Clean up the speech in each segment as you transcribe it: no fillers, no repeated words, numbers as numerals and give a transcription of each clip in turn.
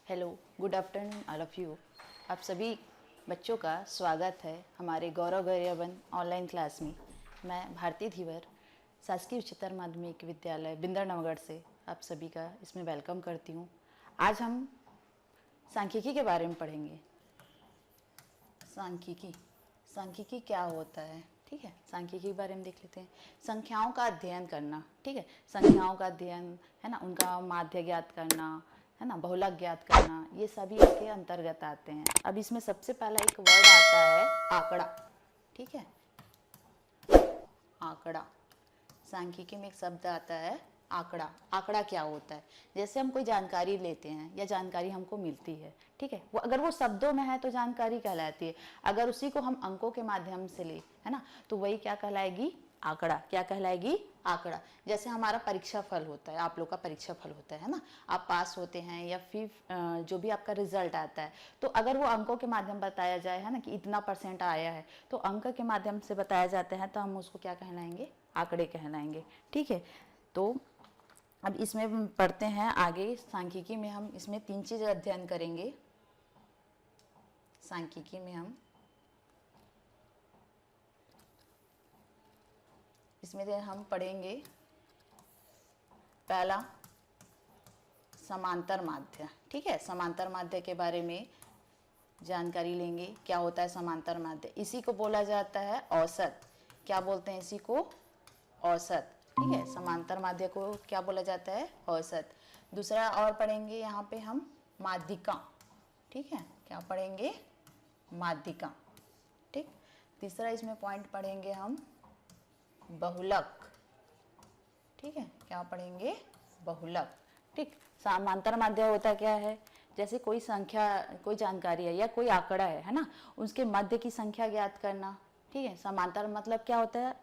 Hello, good afternoon all of you. आप सभी बच्चों का स्वागत है हमारे गौरव गौरवन ऑनलाइन क्लास में। मैं भारती धीवर शासकीय उच्चतर माध्यमिक विद्यालय बिंदर नवगढ़ से आप सभी का इसमें वेलकम करती हूँ। आज हम सांख्यिकी के बारे में पढ़ेंगे। सांख्यिकी क्या होता है, ठीक है। सांख्यिकी के बारे में देख लेते हैं। संख्याओं का अध्ययन करना, ठीक है। संख्याओं का अध्ययन है ना, उनका माध्य ज्ञात करना है ना, बहुलक ज्ञात करना, ये सभी इसके अंतर्गत आते हैं। अब इसमें सबसे पहला एक वर्ड आता है आंकड़ा, ठीक है। आंकड़ा, सांख्यिकी में एक शब्द आता है आंकड़ा। आंकड़ा क्या होता है? जैसे हम कोई जानकारी लेते हैं या जानकारी हमको मिलती है, ठीक है, वो अगर वो शब्दों में है तो जानकारी कहलाती है। अगर उसी को हम अंकों के माध्यम से ले, है ना, तो वही क्या कहलाएगी? आंकड़ा। क्या कहलाएगी? आंकड़ा। जैसे हमारा परीक्षा फल होता है, आप लोग का परीक्षा फल होता है ना, आप पास होते हैं या फिर जो भी आपका रिजल्ट आता है, तो अगर वो अंकों के माध्यम बताया जाए, है ना, कि इतना % आया है, तो अंक के माध्यम से बताया जाता है, तो हम उसको क्या कहलाएंगे? आंकड़े कहलाएंगे, ठीक है। तो अब इसमें पढ़ते हैं आगे। सांख्यिकी में हम इसमें 3 चीज अध्ययन करेंगे। सांख्यिकी में हम पढ़ेंगे पहला समांतर माध्य, ठीक है। समांतर माध्य के बारे में जानकारी लेंगे। क्या होता है समांतर माध्य? इसी को बोला जाता है औसत। क्या बोलते हैं इसी को? औसत, ठीक है। समांतर माध्य को क्या बोला जाता है? औसत। दूसरा और पढ़ेंगे यहाँ पे हम माध्यिका, ठीक है। क्या पढ़ेंगे? माध्यिका, ठीक। तीसरा इसमें पॉइंट पढ़ेंगे हम बहुलक, ठीक है। क्या पढ़ेंगे? बहुलक, ठीक। समांतर माध्य होता क्या है? जैसे कोई संख्या, कोई जानकारी है या कोई आंकड़ा है ना, उसके मध्य की संख्या ज्ञात करना, ठीक है। समांतर मतलब क्या होता है?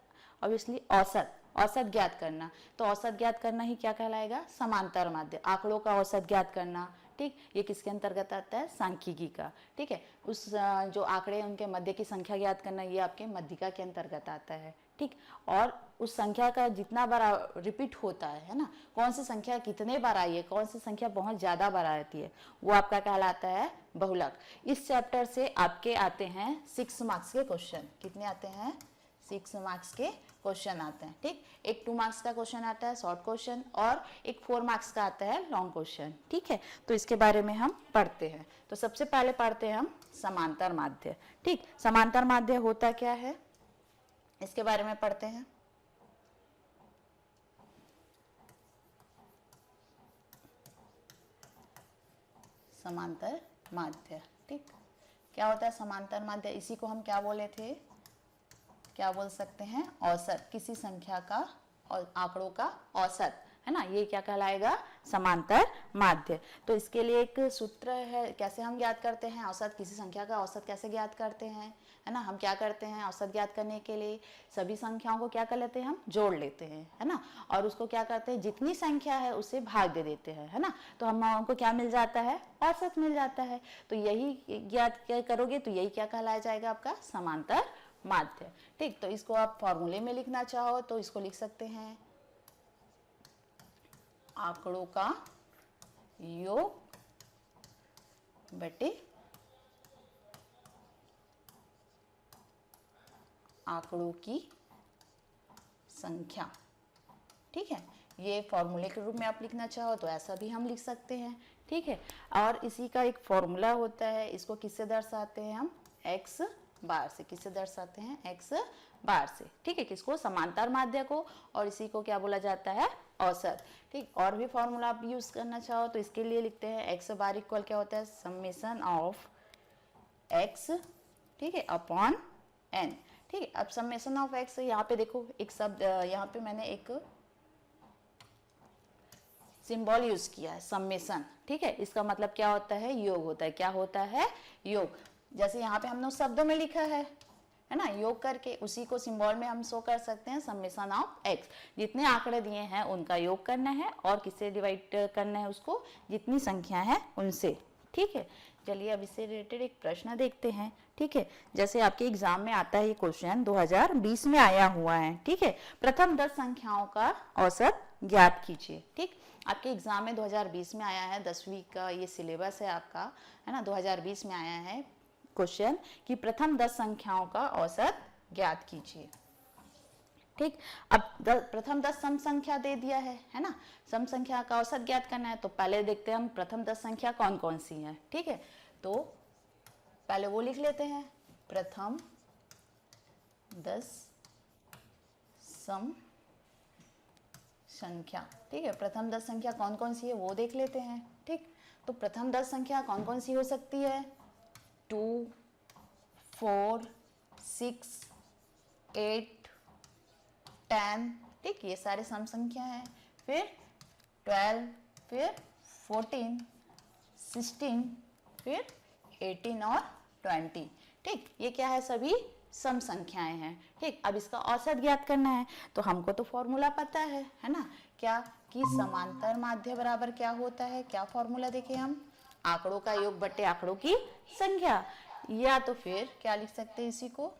ऑब्वियसली औसत ज्ञात करना। तो औसत ज्ञात करना ही क्या कहलाएगा? समांतर माध्य। आंकड़ों का औसत ज्ञात करना, ठीक। ये किसके अंतर्गत आता है? सांख्यिकी का, ठीक है। उस जो आंकड़े उनके मध्य की संख्या ज्ञात करना, ये आपके माध्यिका के अंतर्गत आता है, ठीक। और उस संख्या का जितना बार रिपीट होता है ना, कौन सी संख्या कितने बार आई है, कौन सी संख्या बहुत ज्यादा बार आती है, वो आपका कहलाता है बहुलक। इस चैप्टर से आपके आते हैं 6 मार्क्स के क्वेश्चन। कितने आते हैं? 6 मार्क्स के क्वेश्चन आते हैं, ठीक। एक 2 मार्क्स का क्वेश्चन आता है शॉर्ट क्वेश्चन, और एक 4 मार्क्स का आता है लॉन्ग क्वेश्चन, ठीक है। तो इसके बारे में हम पढ़ते हैं। तो सबसे पहले पढ़ते हैं हम समांतर माध्य, ठीक। समांतर माध्य होता क्या है, इसके बारे में पढ़ते हैं। समांतर माध्य, ठीक। क्या होता है समांतर माध्य? इसी को हम क्या बोले थे? क्या बोल सकते हैं? औसत। किसी संख्या का और आंकड़ों का औसत, है ना, ये क्या कहलाएगा? समांतर माध्य। तो इसके लिए एक सूत्र है, कैसे हम ज्ञात करते हैं औसत, किसी संख्या का औसत कैसे ज्ञात करते हैं, है ना। हम क्या करते हैं औसत ज्ञात करने के लिए? सभी संख्याओं को क्या कर लेते हैं? हम जोड़ लेते हैं, है ना, और उसको क्या करते हैं? जितनी संख्या है उसे भाग दे देते हैं, है ना। तो हमको क्या मिल जाता है? औसत मिल जाता है। तो यही ज्ञात करोगे तो यही क्या कहलाया जाएगा? आपका समांतर माध्य, ठीक। तो इसको आप फॉर्मूले में लिखना चाहो तो इसको लिख सकते हैं आंकड़ों का योग बटे आंकड़ों की संख्या, ठीक है। ये फॉर्मूले के रूप में आप लिखना चाहो तो ऐसा भी हम लिख सकते हैं, ठीक है। और इसी का एक फॉर्मूला होता है, इसको किससे दर्शाते हैं हम? x बार से। किससे दर्शाते हैं? x बार से, ठीक है। किसको? समांतर माध्य को। और इसी को क्या बोला जाता है? औसत, ठीक। और भी फॉर्मूला आप यूज करना चाहो तो इसके लिए लिखते हैं x बार इक्वल क्या होता है? समेशन ऑफ x, ठीक है, अपॉन n, ठीक है। अब समेशन ऑफ x, यहाँ पे देखो एक शब्द, यहाँ पे मैंने एक सिंबल यूज किया है, समेशन, ठीक है। इसका मतलब क्या होता है? योग होता है। क्या होता है? योग। जैसे यहाँ पे हमने शब्दों में लिखा है ना, योग करके, उसी को सिंबल में हम शो कर सकते हैं समेशन ऑफ x। जितने आंकड़े दिए हैं उनका योग करना है, और किससे डिवाइड करना है उसको? जितनी संख्या है उनसे, ठीक है, चलिए अब इससे रिलेटेड एक प्रश्न देखते हैं। ठीक है, जैसे आपके एग्जाम में आता है ये क्वेश्चन 2020 में आया हुआ है। ठीक है, प्रथम 10 संख्याओं का औसत ज्ञात कीजिए। ठीक, आपके एग्जाम में 2020 में आया है, 10वीं का ये सिलेबस है आपका, है ना। 2020 में आया है क्वेश्चन कि प्रथम 10 संख्याओं का औसत ज्ञात कीजिए। ठीक, अब प्रथम 10 सम संख्या दे दिया है ना। सम संख्या का औसत ज्ञात करना है, तो पहले देखते हैं हम प्रथम 10 संख्या कौन कौन सी हैं। ठीक है, तो पहले वो लिख लेते हैं, प्रथम 10 सम संख्या। ठीक है, प्रथम 10 संख्या कौन कौन सी है वो देख लेते हैं। ठीक, तो प्रथम 10 संख्या कौन कौन सी हो सकती है, 2, 4, 6, 8, 10। ठीक, ये सारे सम संख्या है। फिर 12, फिर 14, 16, फिर 18 और 20। ठीक, ये क्या है, सभी सम संख्याएं हैं। ठीक, अब इसका औसत ज्ञात करना है, तो हमको तो फॉर्मूला पता है ना, क्या कि समांतर माध्य बराबर क्या होता है। क्या फॉर्मूला देखें हम, आंकड़ों का योग बटे आंकड़ों की संख्या, या तो फिर क्या लिख सकते हैं इसी को,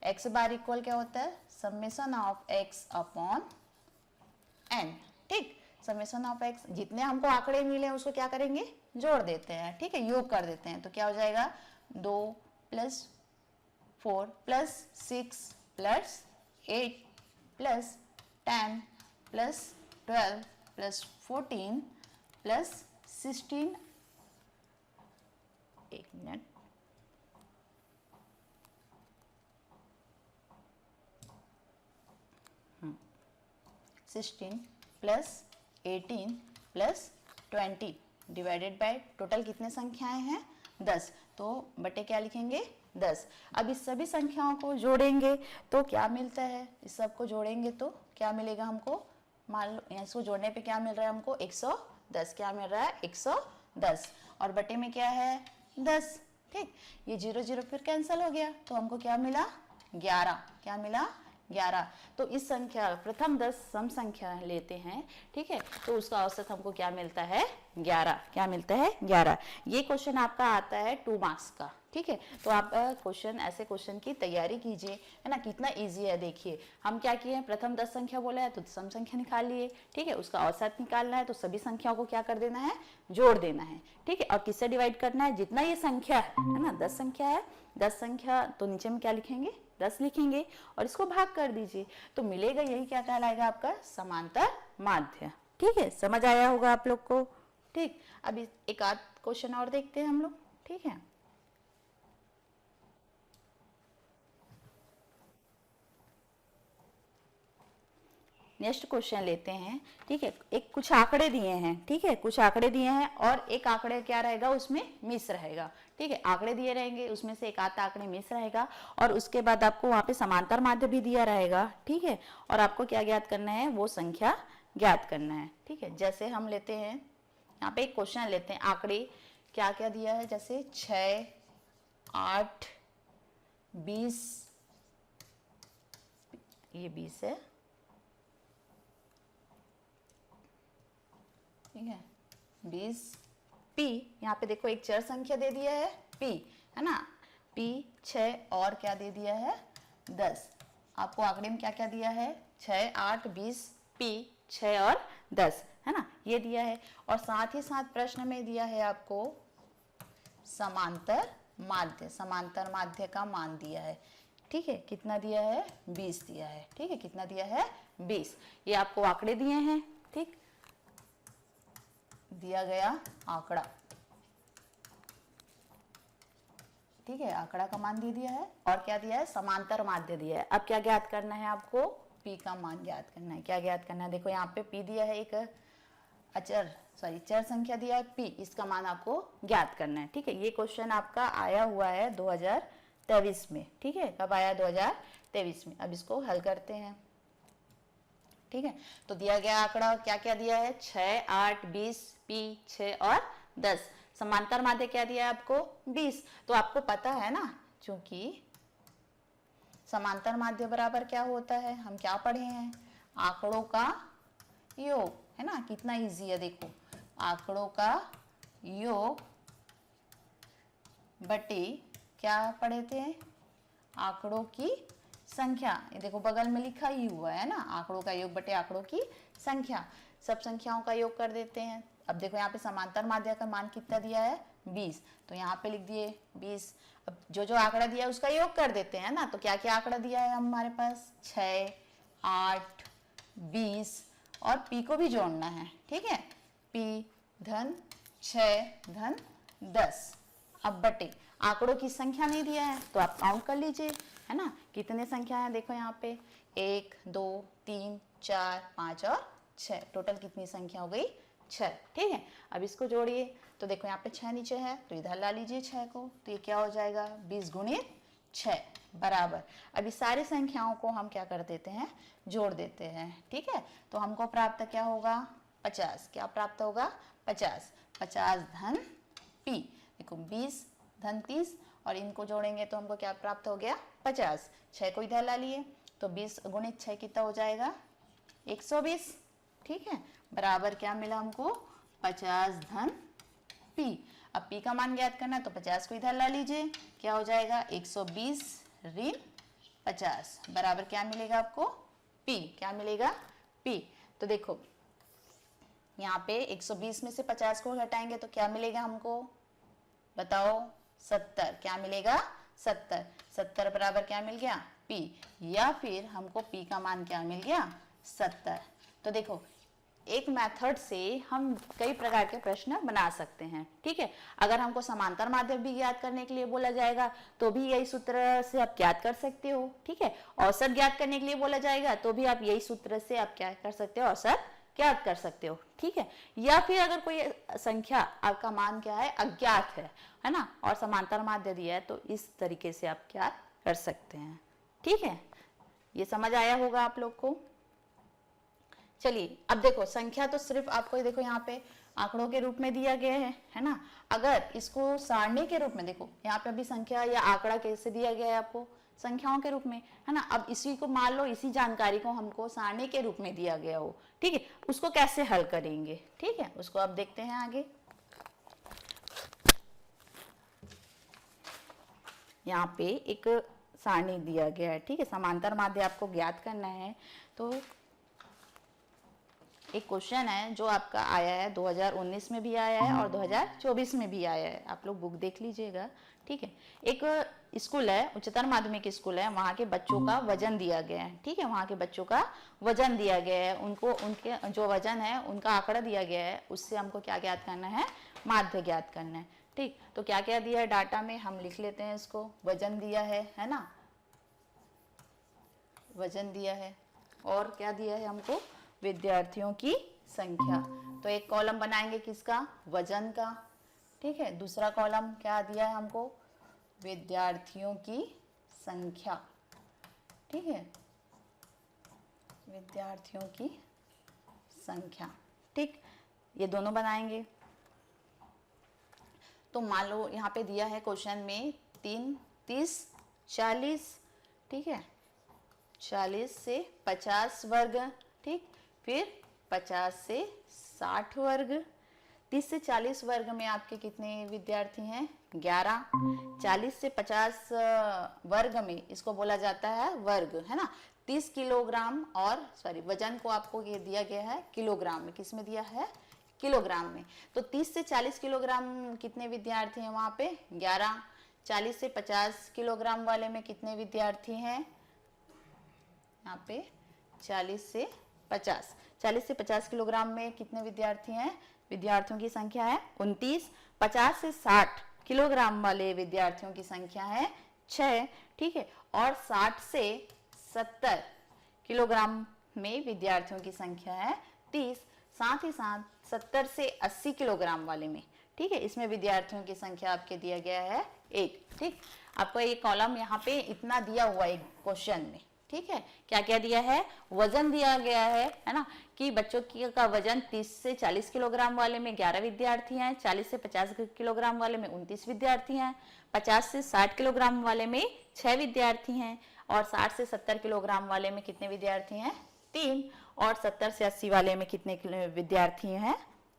x बार इक्वल क्या होता है, summation of x upon n। ठीक, समेशन ऑफ x, जितने हमको आंकड़े मिले उसको क्या करेंगे, जोड़ देते हैं। ठीक है, योग कर देते हैं, तो क्या हो जाएगा, 2 + 4 + 6 + 8 + 10 + 12 + 14 + 16, एक मिनट, 16 + 18 + 20 डिवाइडेड बाय टोटल कितने संख्याएं हैं, 10, तो बटे क्या लिखेंगे, 10। अब इस सभी संख्याओं को जोड़ेंगे तो क्या मिलता है, इस सब को जोड़ेंगे तो क्या मिलेगा हमको, मान लो इसको जोड़ने पे क्या मिल रहा है हमको, 110। क्या मिल रहा है, 110, और बटे में क्या है, 10। ठीक, ये 0 0 फिर कैंसिल हो गया, तो हमको क्या मिला, 11। क्या मिला, 11। तो इस संख्या प्रथम 10 सम संख्या लेते हैं। ठीक है, तो उसका औसत हमको क्या मिलता है, 11। क्या मिलता है, 11। ये क्वेश्चन आपका आता है 2 मार्क्स का। ठीक है, तो आप क्वेश्चन, ऐसे क्वेश्चन की तैयारी कीजिए, है ना, कितना इजी है। देखिए हम क्या किए हैं, प्रथम 10 संख्या बोला है तो सम संख्या निकाल लिए। ठीक है, उसका औसत निकालना है, तो सभी संख्याओं को क्या कर देना है, जोड़ देना है। ठीक है, और किससे डिवाइड करना है, जितना ये संख्या है ना, 10 संख्या है, 10 संख्या तो नीचे में क्या लिखेंगे, 10 लिखेंगे, और इसको भाग कर दीजिए, तो मिलेगा, यही क्या कहलाएगा आपका समांतर माध्य। ठीक है, समझ आया होगा आप लोग को। ठीक, अभी एक आध क्वेश्चन और देखते हैं हम लोग। ठीक है, नेक्स्ट क्वेश्चन लेते हैं। ठीक है, एक कुछ आंकड़े दिए हैं। ठीक है, कुछ आंकड़े दिए हैं और एक आंकड़े क्या रहेगा, उसमें मिस रहेगा। ठीक है, आंकड़े दिए रहेंगे, उसमें से एक आधा आंकड़े मिस रहेगा, और उसके बाद आपको वहां पे समांतर माध्य भी दिया रहेगा। ठीक है, और आपको क्या ज्ञात करना है, वो संख्या ज्ञात करना है। ठीक है, जैसे हम लेते हैं यहाँ पे एक क्वेश्चन लेते हैं, आंकड़े क्या क्या दिया है, जैसे 6, 8, 20, ये 20 है। ठीक है, 20, p, यहाँ पे देखो एक चर संख्या दे दिया है p, है ना, p 6 और क्या दे दिया है, 10। आपको आंकड़े में क्या क्या दिया है, 6, 8, 20, p 6 और 10, है ना, ये दिया है। और साथ ही साथ प्रश्न में दिया है आपको समांतर माध्य, समांतर माध्य का मान दिया है। ठीक है, कितना दिया है, 20 दिया है। ठीक है, कितना दिया है, 20। ये आपको आंकड़े दिए हैं। ठीक, दिया गया आंकड़ा, ठीक है, आंकड़ा का मान दे दिया है, और क्या दिया है, समांतर माध्य दिया है। अब क्या ज्ञात करना है आपको, p का मान ज्ञात करना है। क्या ज्ञात करना है, देखो यहाँ पे p दिया है, एक अचर चर संख्या दिया है p, इसका मान आपको ज्ञात करना है। ठीक है, ये क्वेश्चन आपका आया हुआ है 2023 में। ठीक है, कब आया, 2023 में। अब इसको हल करते हैं। ठीक है, तो दिया गया आंकड़ा क्या क्या दिया है, 6, 8, 20, p 6 और 10। समांतर माध्य क्या दिया है आपको, 20। तो आपको पता है ना, क्योंकि समांतर माध्य बराबर क्या होता है, हम क्या पढ़े हैं, आंकड़ों का योग, है ना। कितना इजी है, देखो आंकड़ों का योग बटे क्या पढ़े थे, आंकड़ों की संख्या। ये देखो बगल में लिखा ही हुआ है ना, आंकड़ों का योग बटे आंकड़ों की संख्या। सब संख्याओं का योग कर देते हैं। अब देखो यहाँ पे समांतर माध्य का मान कितना दिया है 20, तो यहाँ पे लिख दिए 20। अब जो जो आंकड़ा दिया है उसका योग कर देते हैं ना। तो क्या क्या आंकड़ा दिया है हमारे पास, 6, 8, 20 और पी को भी जोड़ना है, ठीक है। p धन 6 धन 10। अब बटे आंकड़ों की संख्या नहीं दिया है तो आप काउंट कर लीजिए, है ना। कितने संख्या है देखो यहाँ पे, 1, 2, 3, 4, 5 और 6। टोटल कितनी संख्या हो गई, 6, ठीक है। अब इसको जोड़िए तो देखो यहाँ पे 6 नीचे है तो इधर ला लीजिए 6 को, तो ये क्या हो जाएगा 20 गुणित 6 बराबर। अब इस सारी संख्याओं को हम क्या कर देते हैं, जोड़ देते हैं, ठीक है। तो हमको प्राप्त क्या होगा 50। क्या प्राप्त होगा 50। 50 धन p, देखो 20 धन 30 और इनको जोड़ेंगे तो हमको क्या प्राप्त हो गया 50। 6 को इधर ला लिए तो 20 गुणित 6 कितना हो जाएगा 120, ठीक है। बराबर क्या मिला हमको 50 धन p। अब p का मान ज्ञात करना है तो 50 को इधर ला लीजिए, क्या हो जाएगा 120 ऋण 50 बराबर क्या मिलेगा आपको p। क्या मिलेगा p। तो देखो यहाँ पे 120 में से 50 को घटाएंगे तो क्या मिलेगा हमको, बताओ 70। क्या मिलेगा 70। 70 बराबर क्या मिल गया p, या फिर हमको p का मान क्या मिल गया 70। तो देखो एक मेथड से हम कई प्रकार के प्रश्न बना सकते हैं, ठीक है। अगर हमको समांतर माध्य भी ज्ञात करने के लिए बोला जाएगा तो भी यही सूत्र से आप ज्ञात कर सकते हो, ठीक है। औसत ज्ञात करने के लिए बोला जाएगा तो भी आप यही सूत्र से आप क्या कर सकते हो, औसत ज्ञात कर सकते हो, ठीक है। या फिर अगर कोई संख्या आपका मान क्या है अज्ञात है ना, और समांतर माध्य दिया है तो इस तरीके से आप क्या कर सकते हैं, ठीक है। ये समझ आया होगा आप लोग को। चलिए अब देखो संख्या तो सिर्फ आपको देखो यहाँ पे आंकड़ों के रूप में दिया गया है ना। अगर इसको सारणी के रूप में देखो, यहाँ पे अभी संख्या या आंकड़ा कैसे दिया गया है आपको, संख्याओं के रूप में, है ना। अब इसी को मान लो इसी जानकारी को हमको सारणी के रूप में दिया गया हो, ठीक है। उसको कैसे हल करेंगे, ठीक है, उसको अब देखते हैं आगे। यहाँ पे एक सारणी दिया गया है, ठीक है। समांतर माध्य आपको ज्ञात करना है तो एक क्वेश्चन है जो आपका आया है 2019 में भी आया है और 2024 में भी आया है। आप लोग बुक देख लीजिएगा, ठीक है। एक स्कूल है, उच्चतर माध्यमिक स्कूल है, वहाँ के बच्चों का वजन दिया गया है, ठीक है। वहाँ के बच्चों का वजन दिया गया है, उनको उनके जो वजन है उनका आंकड़ा दिया गया है, उससे हमको क्या ज्ञात करना है, माध्य ज्ञात करना है, ठीक। तो क्या क्या दिया है डाटा में हम लिख लेते हैं इसको। वजन दिया है ना, वजन दिया है, और क्या दिया है हमको, विद्यार्थियों की संख्या। तो एक कॉलम बनाएंगे किसका, वजन का, ठीक है। दूसरा कॉलम क्या दिया है हमको, विद्यार्थियों की संख्या, ठीक है, विद्यार्थियों की संख्या, ठीक। ये दोनों बनाएंगे। तो मान लो यहाँ पे दिया है क्वेश्चन में 3, 30, 40, ठीक है, 40 से 50 वर्ग, ठीक। फिर 50 से 60 वर्ग। 30 से 40 वर्ग में आपके कितने विद्यार्थी हैं, 11। 40 से 50 वर्ग में इसको बोला जाता है वर्ग, है ना। 30 किलोग्राम और वजन को आपको ये दिया गया है किलोग्राम में, किस में दिया है, किलोग्राम में। तो 30 से 40 किलोग्राम कितने विद्यार्थी हैं वहाँ पे, 11। 40 से 50 किलोग्राम वाले में कितने विद्यार्थी हैं, यहाँ पे 40 से 50 किलोग्राम में कितने विद्यार्थी हैं, विद्यार्थियों की संख्या है 29। 50 से 60 किलोग्राम वाले विद्यार्थियों की संख्या है 6, ठीक है। और 60 से 70 किलोग्राम में विद्यार्थियों की संख्या है 30। साथ ही साथ 70 से 80 किलोग्राम वाले में, ठीक है, इसमें विद्यार्थियों की संख्या आपके दिया गया है 1, ठीक। आपको ये कॉलम यहाँ पे इतना दिया हुआ है क्वेश्चन में, ठीक है। क्या क्या दिया है, वजन दिया गया है ना, कि बच्चों का वजन 30 से 40 किलोग्राम वाले में 11 विद्यार्थी हैं, 40 से 50 किलोग्राम वाले में 29 विद्यार्थी हैं, 50 से 60 किलोग्राम वाले में 6 विद्यार्थी हैं, और 60 से 70 किलोग्राम वाले में कितने विद्यार्थी हैं, 3, और 70 से 80 वाले में कितने विद्यार्थी हैं,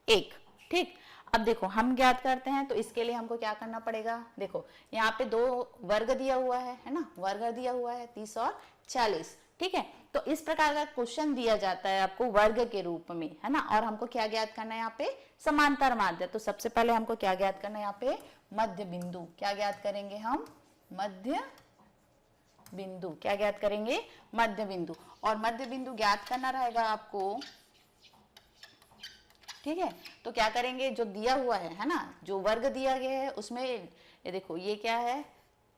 1, ठीक, अब देखो हम ज्ञात करते हैं तो इसके लिए हमको क्या करना पड़ेगा। देखो यहाँ पे दो वर्ग दिया हुआ है ना, वर्ग दिया हुआ है 30 और 40। ठीक है, तो इस प्रकार का क्वेश्चन दिया जाता है आपको वर्ग के रूप में, है ना। और हमको क्या ज्ञात करना है यहाँ पे, समांतर माध्य। तो सबसे पहले हमको क्या ज्ञात करना है यहाँ पे, मध्य बिंदु। क्या ज्ञात करेंगे हम, मध्य बिंदु। क्या ज्ञात करेंगे, मध्य बिंदु। और मध्य बिंदु ज्ञात करना रहेगा आपको, ठीक है। तो क्या करेंगे, जो दिया हुआ है ना, जो वर्ग दिया गया है उसमें ये देखो ये क्या है,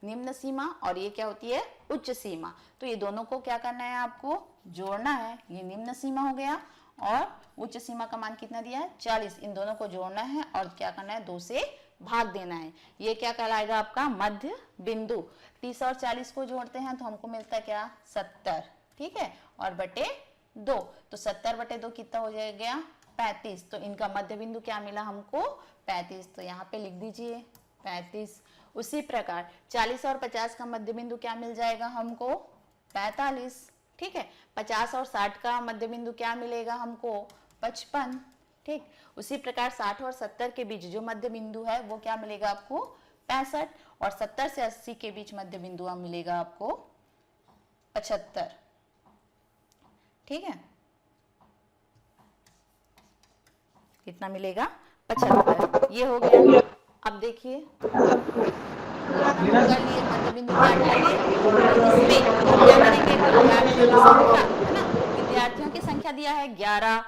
निम्न सीमा, और ये क्या होती है, उच्च सीमा। तो ये दोनों को क्या करना है, आपको जोड़ना है। ये निम्न सीमा हो गया और उच्च सीमा का मान कितना दिया है, 40। इन दोनों को जोड़ना है और क्या करना है, 2 से भाग देना है। ये क्या कहलाएगा आपका मध्य बिंदु। 30 और 40 को जोड़ते हैं तो हमको मिलता है क्या, 70। ठीक है, और बटे 2, तो 70 बटे 2 कितना हो जाएगा, 35। तो इनका मध्य बिंदु क्या मिला हमको, 35। तो यहाँ पे लिख दीजिए 35। उसी प्रकार 40 और 50 का मध्य बिंदु क्या मिल जाएगा हमको, 45। ठीक है, 50 और 60 का मध्य बिंदु क्या मिलेगा हमको, 55। ठीक, उसी प्रकार 60 और 70 के बीच जो मध्य बिंदु है वो क्या मिलेगा आपको, 65। और 70 से 80 के बीच मध्य बिंदु मिलेगा आपको 75। ठीक है, कितना मिलेगा, 75। ये हो गया। अब देखिए कर लिए मध्य बिंदु ज्ञात कर लिए। इसमें हम क्या करेंगे, विद्यार्थियों की संख्या है ना, विद्यार्थियों की संख्या दिया है 11,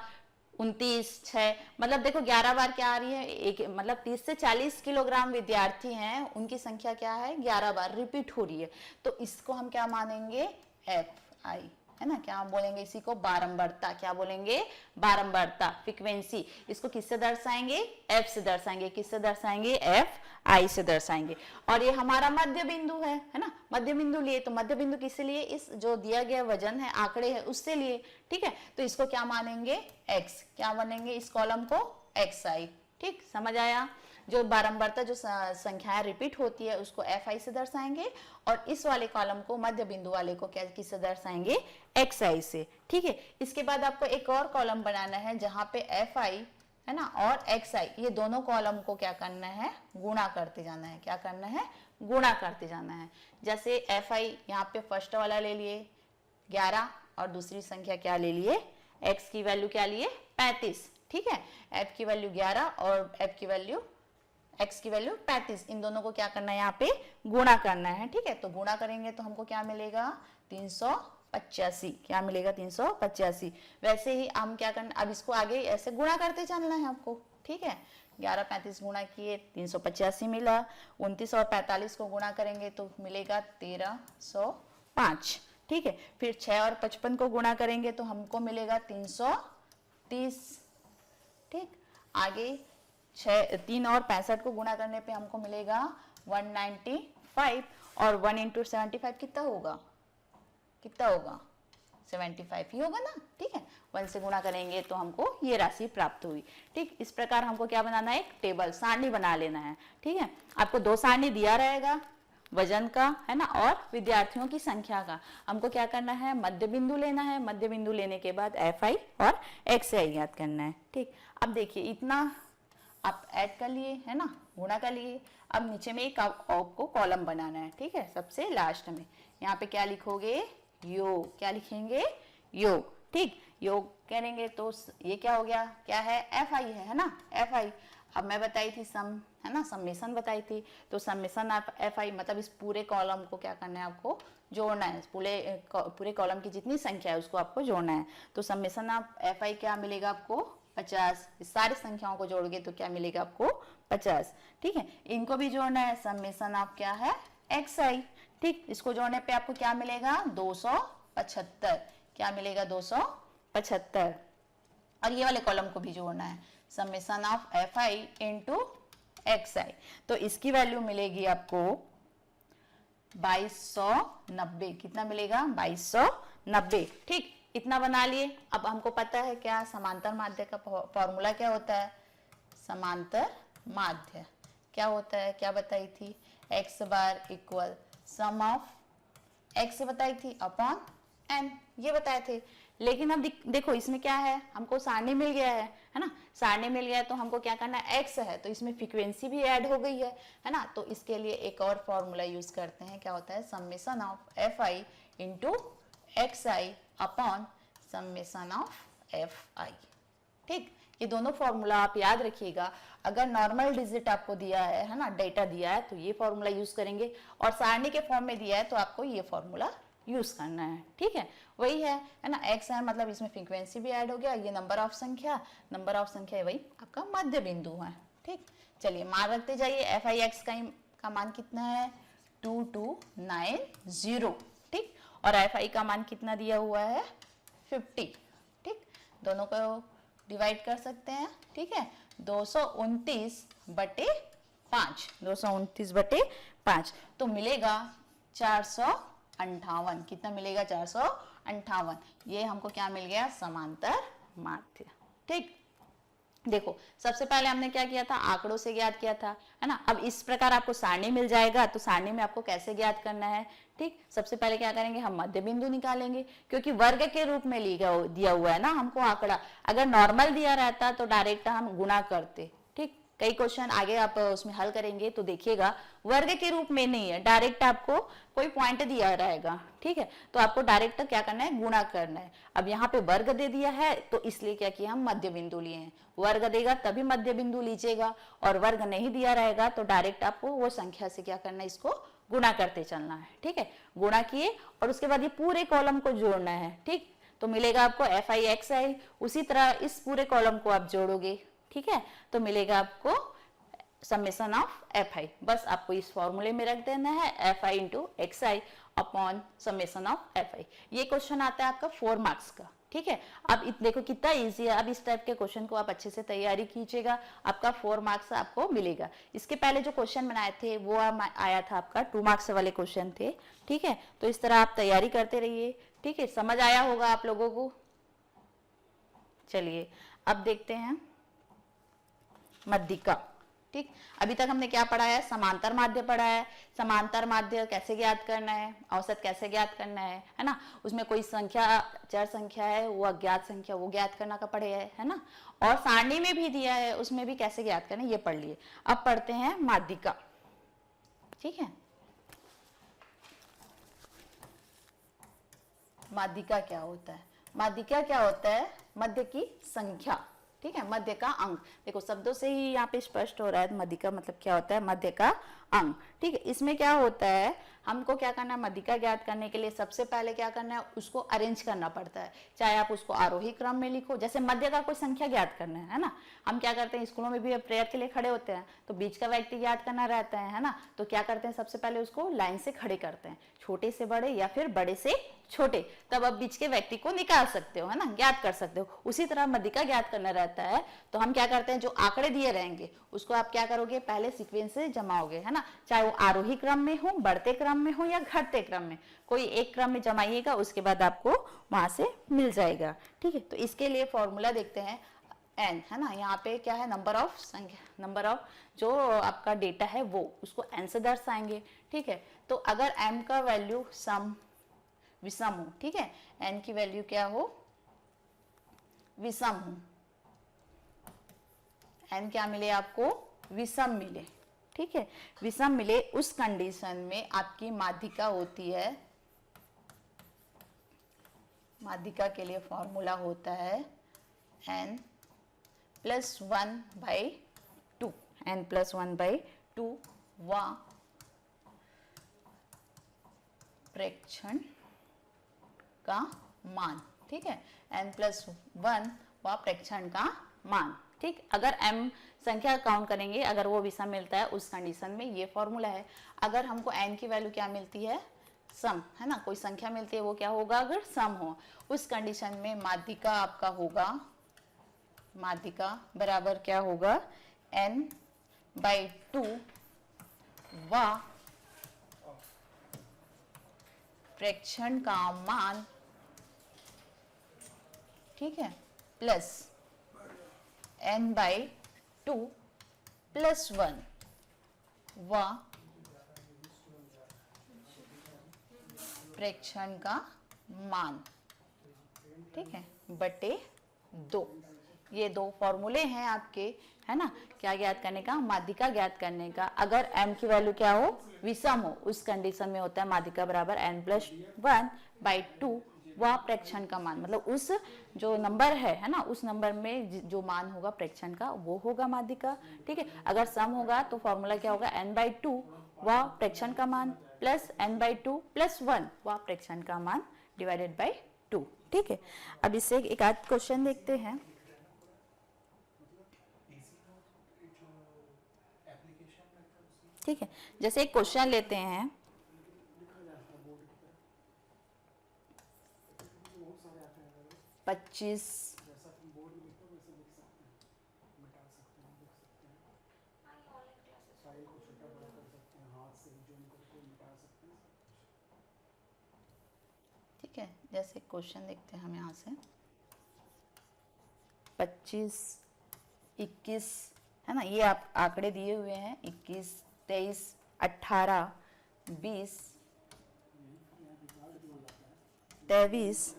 29, 6। मतलब देखो 11 बार क्या आ रही है, एक मतलब 30 से 40 किलोग्राम विद्यार्थी हैं, उनकी संख्या क्या है, 11 बार रिपीट हो रही है। तो इसको हम क्या मानेंगे, FI, है ना। क्या बोलेंगे इसी को, बारंबारता। क्या बोलेंगे, बारंबारता, फ्रीक्वेंसी। इसको किससे दर्शाएंगे, F से दर्शाएंगे। किससे दर्शाएंगे, FI से दर्शाएंगे। और ये हमारा मध्य बिंदु है ना, मध्य बिंदु लिए। तो मध्य बिंदु किससे लिए, इस जो दिया गया वजन है, आंकड़े है, उससे लिए। ठीक है, तो इसको क्या मानेंगे, X। क्या बनेंगे, इस कॉलम को XI। ठीक, समझ आया। जो बारंबारता, जो संख्याएं रिपीट होती है उसको FI से दर्शाएंगे, और इस वाले कॉलम को, मध्य बिंदु वाले को क्या, किससे दर्शाएंगे, XI से। ठीक है, इसके बाद आपको एक और कॉलम बनाना है जहां पे FI है ना और XI, ये दोनों कॉलम को क्या करना है, गुणा करते जाना है। क्या करना है, गुणा करते जाना है। जैसे FI यहाँ पे फर्स्ट वाला ले लिए 11 और दूसरी संख्या क्या ले लिए, X की वैल्यू क्या लिए, 35। ठीक है, F की वैल्यू 11 और F की वैल्यू, X की वैल्यू 35। इन दोनों को क्या करना है, यहाँ पे गुणा करना है। ठीक है, तो गुणा करेंगे तो हमको क्या मिलेगा, 385। क्या मिलेगा, 385। वैसे ही हम क्या करना, अब इसको आगे ऐसे गुणा करते चलना है आपको। ठीक है, 11 35 गुणा किए 385 मिला। 29 और 45 को गुणा करेंगे तो मिलेगा 1305। ठीक है, फिर 6 और 55 को गुणा करेंगे तो हमको मिलेगा 330। ठीक, आगे 3 और 65 को गुणा करने पे हमको मिलेगा 195। और 1 × 75 कितना होगा, कितना होगा, 75 ही होगा ना। ठीक है, 1 से गुणा करेंगे तो हमको ये राशि प्राप्त हुई। ठीक, इस प्रकार हमको क्या बनाना है, एक टेबल, सारणी बना लेना है। ठीक है, आपको 2 सारणी दिया रहेगा, वजन का है ना और विद्यार्थियों की संख्या का। हमको क्या करना है, मध्य बिंदु लेना है। मध्य बिंदु लेने के बाद FI और XI ज्ञात करना है। ठीक, अब देखिए इतना आप ऐड कर लिए है ना, गुणा कर लिए। अब नीचे में एक आपको कॉलम बनाना है। ठीक है, सबसे लास्ट में यहाँ पे क्या लिखोगे, योग। क्या लिखेंगे, योग। ठीक, योग करेंगे तो ये क्या हो गया, क्या है, FI है ना, FI। अब मैं बताई थी सम, है ना, सम्मेशन बताई थी। तो सम्मेशन आप FI मतलब इस पूरे कॉलम को क्या करना है, आपको जोड़ना है। पूरे कॉलम की जितनी संख्या है उसको आपको जोड़ना है। तो सम्मेशन आप FI क्या मिलेगा आपको, 50। इस सारी संख्याओं को जोड़ोगे तो क्या मिलेगा आपको, 50। ठीक है, इनको भी जोड़ना है। सम्मेशन आप क्या है, XI। ठीक, इसको जोड़ने पे आपको क्या मिलेगा, 275। क्या मिलेगा, 275। और ये वाले कॉलम को भी जोड़ना है, summation of FI into XI। तो इसकी वैल्यू मिलेगी आपको 2290। कितना मिलेगा, 2290। ठीक, इतना बना लिए। अब हमको पता है क्या, समांतर माध्य का फॉर्मूला क्या होता है, समांतर माध्य क्या होता है, क्या बताई थी, x bar equal some of x बताई थी अपॉन n, ये बताए थे। लेकिन अब देखो इसमें क्या है, हमको सारणी मिल गया है ना, सारणी मिल गया है तो हमको क्या करना है, x है तो इसमें फ्रीक्वेंसी भी ऐड हो गई है ना। तो इसके लिए एक और फॉर्मूला यूज करते हैं, क्या होता है, summation of F I into x I upon summation of F I. ठीक, ये दोनों फॉर्मूला आप याद रखिएगा। अगर नॉर्मल डिजिट आपको दिया है ना, डेटा दिया है तो ये फॉर्मूला यूज करेंगे, और सारणी के फॉर्म में दिया है तो आपको ये फॉर्मूला यूज करना है। ठीक है, वही है ना, एक्स है मतलब इसमें फ्रीक्वेंसी भी ऐड हो गया, ये नंबर ऑफ संख्या वही आपका मध्य बिंदु है। ठीक, चलिए मान रखते जाइए, एफ आई एक्स का मान कितना है, 2290। ठीक, और एफ आई का मान कितना दिया हुआ है, 50। ठीक, दोनों को डिवाइड कर सकते हैं। ठीक है, 229/5, 229/5 तो मिलेगा 458। कितना मिलेगा, 458। ये हमको क्या मिल गया, समांतर माध्य। ठीक, देखो सबसे पहले हमने क्या किया था, आंकड़ों से ज्ञात किया था, है ना। अब इस प्रकार आपको सारणी मिल जाएगा तो सारणी में आपको कैसे ज्ञात करना है। ठीक, सबसे पहले क्या करेंगे, हम मध्य बिंदु निकालेंगे, क्योंकि वर्ग के रूप में दिया हुआ है ना हमको आंकड़ा। अगर नॉर्मल दिया रहता तो डायरेक्ट हम गुणा करते। ठीक, कई क्वेश्चन आगे आप उसमें हल करेंगे तो देखिएगा वर्ग के रूप में नहीं है, डायरेक्ट आपको कोई पॉइंट दिया रहेगा। ठीक है, तो आपको डायरेक्ट क्या करना है, गुणा करना है। अब यहाँ पे वर्ग दे दिया है तो इसलिए क्या किया, हम मध्य बिंदु लिए हैं। वर्ग देगा तभी मध्य बिंदु लीजिएगा, और वर्ग नहीं दिया रहेगा तो डायरेक्ट आपको वो संख्या से क्या करना है, इसको गुणा करते चलना है। ठीक है, गुणा किए और उसके बाद ये पूरे कॉलम को जोड़ना है। ठीक, तो मिलेगा आपको एफ आई एक्स आई, उसी तरह इस पूरे कॉलम को आप जोड़ोगे। ठीक है, तो मिलेगा आपको समेशन ऑफ एफ आई। बस आपको इस फॉर्मूले में रख देना है, F I into x I upon summation of F I. ये क्वेश्चन आता है आपका 4 मार्क्स का। ठीक है, अब देखो कितना इजी है। अब इस टाइप के क्वेश्चन को आप अच्छे से तैयारी कीजिएगा, आपका 4 मार्क्स आपको मिलेगा। इसके पहले जो क्वेश्चन बनाए थे वो आया था आपका 2 मार्क्स वाले क्वेश्चन थे। ठीक है, तो इस तरह आप तैयारी करते रहिए। ठीक है, समझ आया होगा आप लोगों को। चलिए अब देखते हैं मध्यिका। ठीक, अभी तक हमने क्या पढ़ा है, समांतर माध्य पढ़ा है। समांतर माध्य कैसे ज्ञात करना है, औसत कैसे ज्ञात करना है ना। उसमें कोई संख्या, चर संख्या है, वो अज्ञात संख्या, वो ज्ञात करना का पढ़े है ना। और सारणी में भी दिया है, उसमें भी कैसे ज्ञात करना है ये पढ़ लिए। अब पढ़ते हैं माध्यिका। ठीक है, माध्यिका क्या होता है, माध्यिका क्या होता है, मध्य की संख्या। ठीक है, मध्य का अंक। देखो शब्दों से ही यहाँ पे स्पष्ट हो रहा है मध्यिका मतलब क्या होता है, मध्य का अंक। ठीक है, इसमें क्या होता है, हमको क्या करना है, मध्यिका ज्ञात करने के लिए सबसे पहले क्या करना है, उसको अरेंज करना पड़ता है। चाहे आप उसको आरोही क्रम में लिखो, जैसे मध्य का कोई संख्या ज्ञात करना है ना। हम क्या करते हैं, स्कूलों में भी प्रेयर के लिए खड़े होते हैं तो बीच का व्यक्ति ज्ञात करना रहता है ना। तो क्या करते हैं, सबसे पहले उसको लाइन से खड़े करते हैं, छोटे से बड़े या फिर बड़े से छोटे, तब आप बीच के व्यक्ति को निकाल सकते हो, है ना, ज्ञात कर सकते हो। उसी तरह मध्यिका ज्ञात करना रहता है तो हम क्या करते हैं, जो आंकड़े दिए रहेंगे उसको आप क्या करोगे, पहले सीक्वेंस से जमाओगे, है ना। चाहे वो आरोही क्रम में हो, बढ़ते क्रम में हो या घटते क्रम में, कोई एक क्रम में जमाइएगा, उसके बाद आपको वहां से मिल जाएगा। ठीक है, तो इसके लिए फॉर्मूला देखते हैं, एन, है ना। यहाँ पे क्या है, नंबर ऑफ संख्या, नंबर ऑफ जो आपका डेटा है वो, उसको एन से दर्शाएंगे। ठीक है, तो अगर एम का वैल्यू विषम हो, ठीक है, एन की वैल्यू क्या हो, विषम हो, एन क्या मिले आपको, विषम मिले। ठीक है, विषम मिले, उस कंडीशन में आपकी माध्यिका होती है, माध्यिका के लिए फॉर्मूला होता है n + 1/2, n + 1/2 व प्रेक्षण का मान। ठीक है, n + 1 व प्रेक्षण का मान। ठीक, अगर m संख्या काउंट करेंगे, अगर वो विषम मिलता है उस कंडीशन में ये फॉर्मूला है। अगर हमको n की वैल्यू क्या मिलती है, सम, है ना, कोई संख्या मिलती है वो क्या होगा, अगर सम हो, उस कंडीशन में माध्यिका आपका होगा, माध्यिका बराबर क्या होगा, n/2 व प्रेक्षण का मान। ठीक है, प्लस n/2 + 1 व प्रेक्षण का मान। ठीक है, बटे 2। ये 2 फॉर्मूले हैं आपके, है ना, क्या ज्ञात करने का, माध्यिका ज्ञात करने का। अगर m की वैल्यू क्या हो, विषम हो, उस कंडीशन में होता है माध्यिका बराबर n+1/2 वह प्रेक्षण का मान, मतलब उस जो नंबर है ना, उस नंबर में जो मान होगा प्रेक्षण का वो होगा माध्यिका। ठीक है, अगर सम होगा तो फॉर्मूला क्या होगा, n/2 वह प्रेक्षण का मान प्लस n/2 + 1 वह प्रेक्षण का मान डिवाइडेड बाई 2। ठीक है, अब इससे एक आध क्वेश्चन देखते हैं। ठीक है, जैसे एक क्वेश्चन लेते हैं, पच्चीस ठीक है, जैसे क्वेश्चन देखते हैं हम यहाँ से 25, 21 है ना, ये आप आंकड़े दिए हुए हैं 21, 23, 18, 20, 23,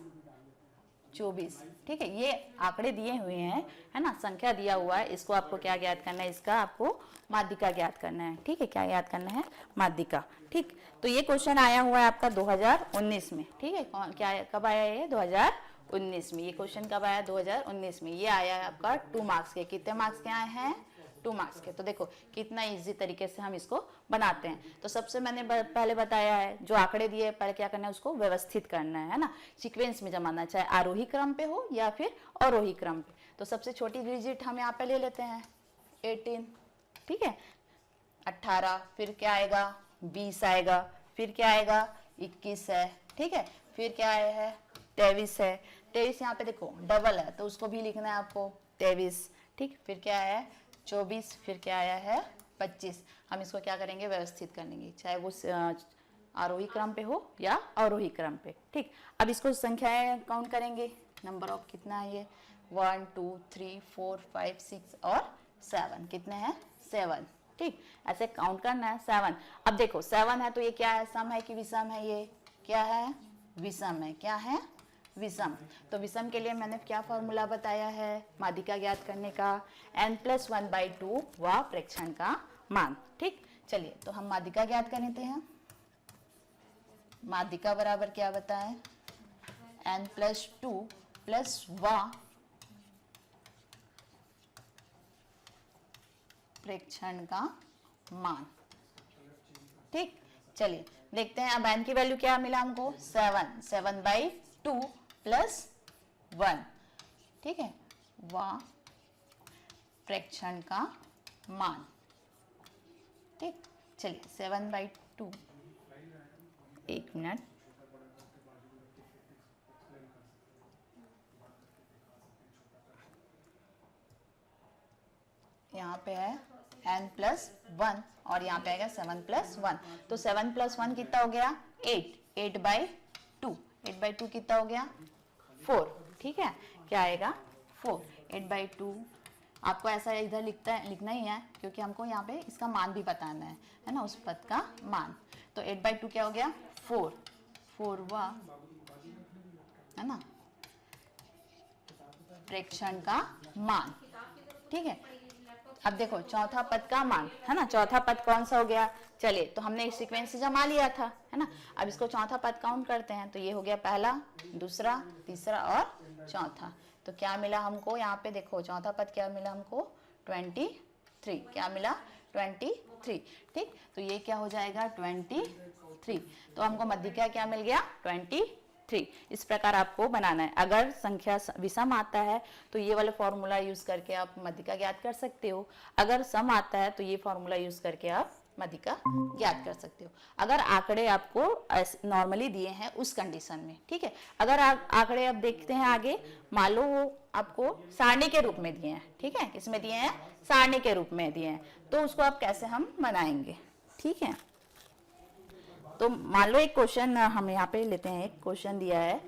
24। ठीक है, ये आंकड़े दिए हुए हैं, है ना, संख्या दिया हुआ है। इसको आपको क्या ज्ञात करना है, इसका आपको माध्यिका ज्ञात करना है। ठीक है, क्या ज्ञात करना है, माध्यिका। ठीक, तो ये क्वेश्चन आया हुआ है आपका 2019 में। ठीक है, क्या कब आया है, 2019 में। ये क्वेश्चन कब आया, 2019 में। ये आया है आपका 2 मार्क्स के। कितने मार्क्स के आए हैं, 2 मार्क्स के। तो देखो कितना इजी तरीके से हम इसको बनाते हैं। तो सबसे मैंने पहले बताया है, जो आंकड़े दिए पहले क्या करना है, उसको व्यवस्थित करना है ना, सीक्वेंस में जमाना, चाहे आरोही क्रम पे हो या फिर अवरोही क्रम पे। तो सबसे छोटी डिजिट हम यहाँ पे ले लेते हैं 18। ठीक है, 18, फिर क्या आएगा 20 आएगा, फिर क्या आएगा 21 है। ठीक है, फिर क्या आया है 23 है। 23 यहाँ पे देखो डबल है तो उसको भी लिखना है आपको 23। ठीक, फिर क्या है 24, फिर क्या आया है 25। हम इसको क्या करेंगे, व्यवस्थित करेंगे, चाहे वो आरोही क्रम पे हो या अवरोही क्रम पे। ठीक, अब इसको संख्याएं काउंट करेंगे, नंबर ऑफ कितना है ये 1 2 3 4 5 6 और 7। कितने हैं 7। ठीक, ऐसे काउंट करना है 7। अब देखो 7 है तो ये क्या है, सम है कि विषम है, ये क्या है, विषम है। क्या है, विषम। तो विषम के लिए मैंने क्या फॉर्मूला बताया है, माध्यिका ज्ञात करने का, n+1/2 व प्रेक्षण का मान। ठीक, चलिए तो हम माध्यिका ज्ञात कर लेते हैं। माध्यिका बराबर क्या बताएं, n+2 + व प्रेक्षण का मान। ठीक, चलिए देखते हैं अब n की वैल्यू क्या मिला हमको, 7/2 + 1। ठीक है, व प्रेक्षण का मान। ठीक, चलिए 7/2, एक मिनट, यहाँ पे है n+1 और यहाँ पे आएगा 7+1। तो 7+1 कितना हो गया 8, 8/2, 8/2 कितना हो गया 4। ठीक है, क्या आएगा 4, 8/2। आपको ऐसा इधर लिखना ही है क्योंकि हमको यहाँ पे इसका मान भी बताना है ना, उस पद का मान। तो 8/2 क्या हो गया 4, 4 है ना, प्रेक्षण का मान। ठीक है, अब देखो चौथा पद का मान, है ना, चौथा पद कौन सा हो गया, चलिए तो हमने इस सीक्वेंस से जमा लिया था, है ना। अब इसको चौथा पद काउंट करते हैं, तो ये हो गया पहला, दूसरा, तीसरा और चौथा। तो क्या मिला हमको, यहाँ पे देखो चौथा पद क्या मिला हमको 23। क्या मिला 23। ठीक, तो ये क्या हो जाएगा 23। तो हमको माध्यिका क्या मिल गया 23। इस प्रकार आपको बनाना है। अगर संख्या विषम आता है तो ये वाला फॉर्मूला यूज करके आप माध्यिका ज्ञात कर सकते हो। अगर सम आता है तो ये फॉर्मूला यूज करके आप माध्यिका ज्ञात कर सकते हो। अगर आंकड़े आपको नॉर्मली दिए हैं उस कंडीशन में। ठीक है, अगर आंकड़े अब देखते हैं आगे, मान लो वो आपको सारणी के रूप में दिए हैं। ठीक है, इसमें दिए हैं सारणी के रूप में दिए हैं, तो उसको आप कैसे हम बनाएंगे। ठीक है, तो मान लो एक क्वेश्चन हम यहाँ पे लेते हैं, एक क्वेश्चन दिया है,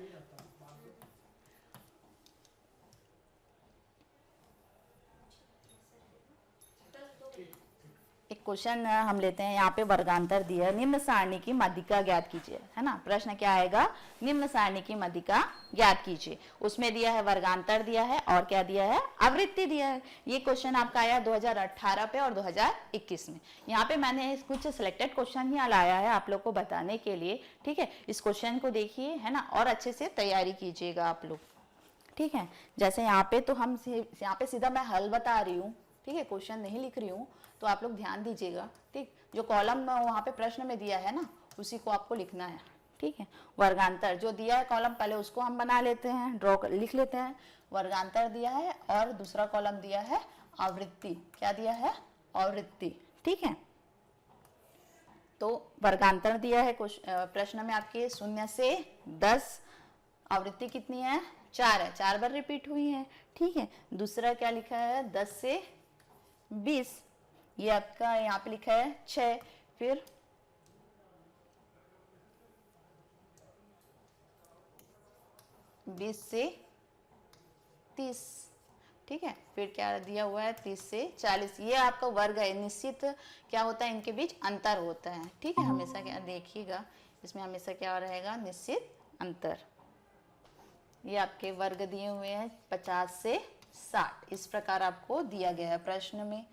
एक क्वेश्चन हम लेते हैं, यहाँ पे वर्गांतर दिया है, निम्न सारणी की माध्यिका ज्ञात कीजिए, है ना। प्रश्न क्या आएगा, निम्न सारणी की माध्यिका ज्ञात कीजिए। उसमें दिया है वर्गांतर दिया है और क्या दिया है, आवृत्ति दिया है। ये क्वेश्चन आपका आया 2018 पे और 2021 में। यहाँ पे मैंने कुछ सिलेक्टेड क्वेश्चन ही लाया है आप लोग को बताने के लिए, ठीक है। इस क्वेश्चन को देखिए, है ना, और अच्छे से तैयारी कीजिएगा आप लोग, ठीक है। जैसे यहाँ पे तो हम यहाँ पे सीधा मैं हल बता रही हूँ, ठीक है, क्वेश्चन नहीं लिख रही हूँ, तो आप लोग ध्यान दीजिएगा, ठीक। जो कॉलम वहाँ पे प्रश्न में दिया है ना, उसी को आपको लिखना है, ठीक है। वर्गांतर जो दिया है कॉलम, पहले उसको हम बना लेते हैं, लिख लेते हैं। वर्गांतर दिया है और दूसरा कॉलम दिया है आवृत्ति। क्या दिया है, आवृत्ति, ठीक है। तो वर्गांतर दिया है प्रश्न में आपके 0 से 10, आवृत्ति कितनी है, 4 है, 4 बार रिपीट हुई है, ठीक है। दूसरा क्या लिखा है, 10 से 20, ये आपका यहाँ पे लिखा है 6, फिर 20 से 30, ठीक है। फिर क्या दिया हुआ है, 30 से 40, ये आपका वर्ग है। निश्चित क्या होता है, इनके बीच अंतर होता है, ठीक है। हमेशा क्या देखिएगा, इसमें हमेशा क्या रहेगा, निश्चित अंतर। ये आपके वर्ग दिए हुए हैं 50 से 60, इस प्रकार आपको दिया गया है प्रश्न में,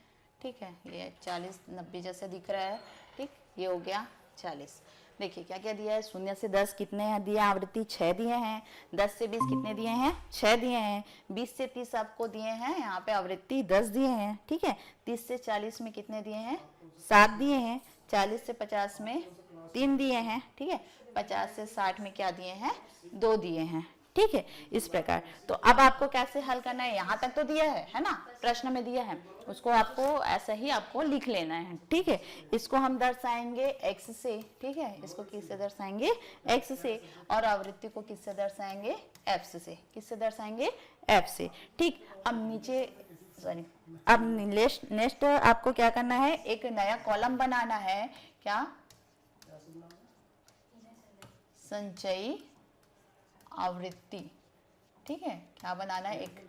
ठीक है। ये 40 90 जैसे दिख रहा है, ठीक। ये हो गया 40। देखिए क्या क्या दिया है, 0 से 10 कितने हैं दिए, आवृत्ति 6 दिए हैं। 10 से 20 कितने दिए हैं, 6 दिए हैं। 20 से 30 आपको दिए हैं, यहाँ पे आवृत्ति 10 दिए हैं, ठीक है। 30 से 40 में कितने दिए हैं, 7 दिए हैं। 40 से 50 में 3 दिए हैं, ठीक है। 50 से 60 में क्या दिए हैं, 2 दिए हैं, ठीक है। इस प्रकार तो अब आपको कैसे हल करना है, यहाँ तक तो दिया है ना, प्रश्न में दिया है, उसको आपको ऐसा ही आपको लिख लेना है, ठीक है। इसको हम दर्शाएंगे x से, ठीक है। इसको किससे दर्शाएंगे, x से, और आवृत्ति को किससे दर्शाएंगे, f से। किससे दर्शाएंगे, f से, ठीक। अब नीचे अब नेक्स्ट आपको क्या करना है, एक नया कॉलम बनाना है। क्या, संचयी आवृत्ति, ठीक है। क्या बनाना है, एक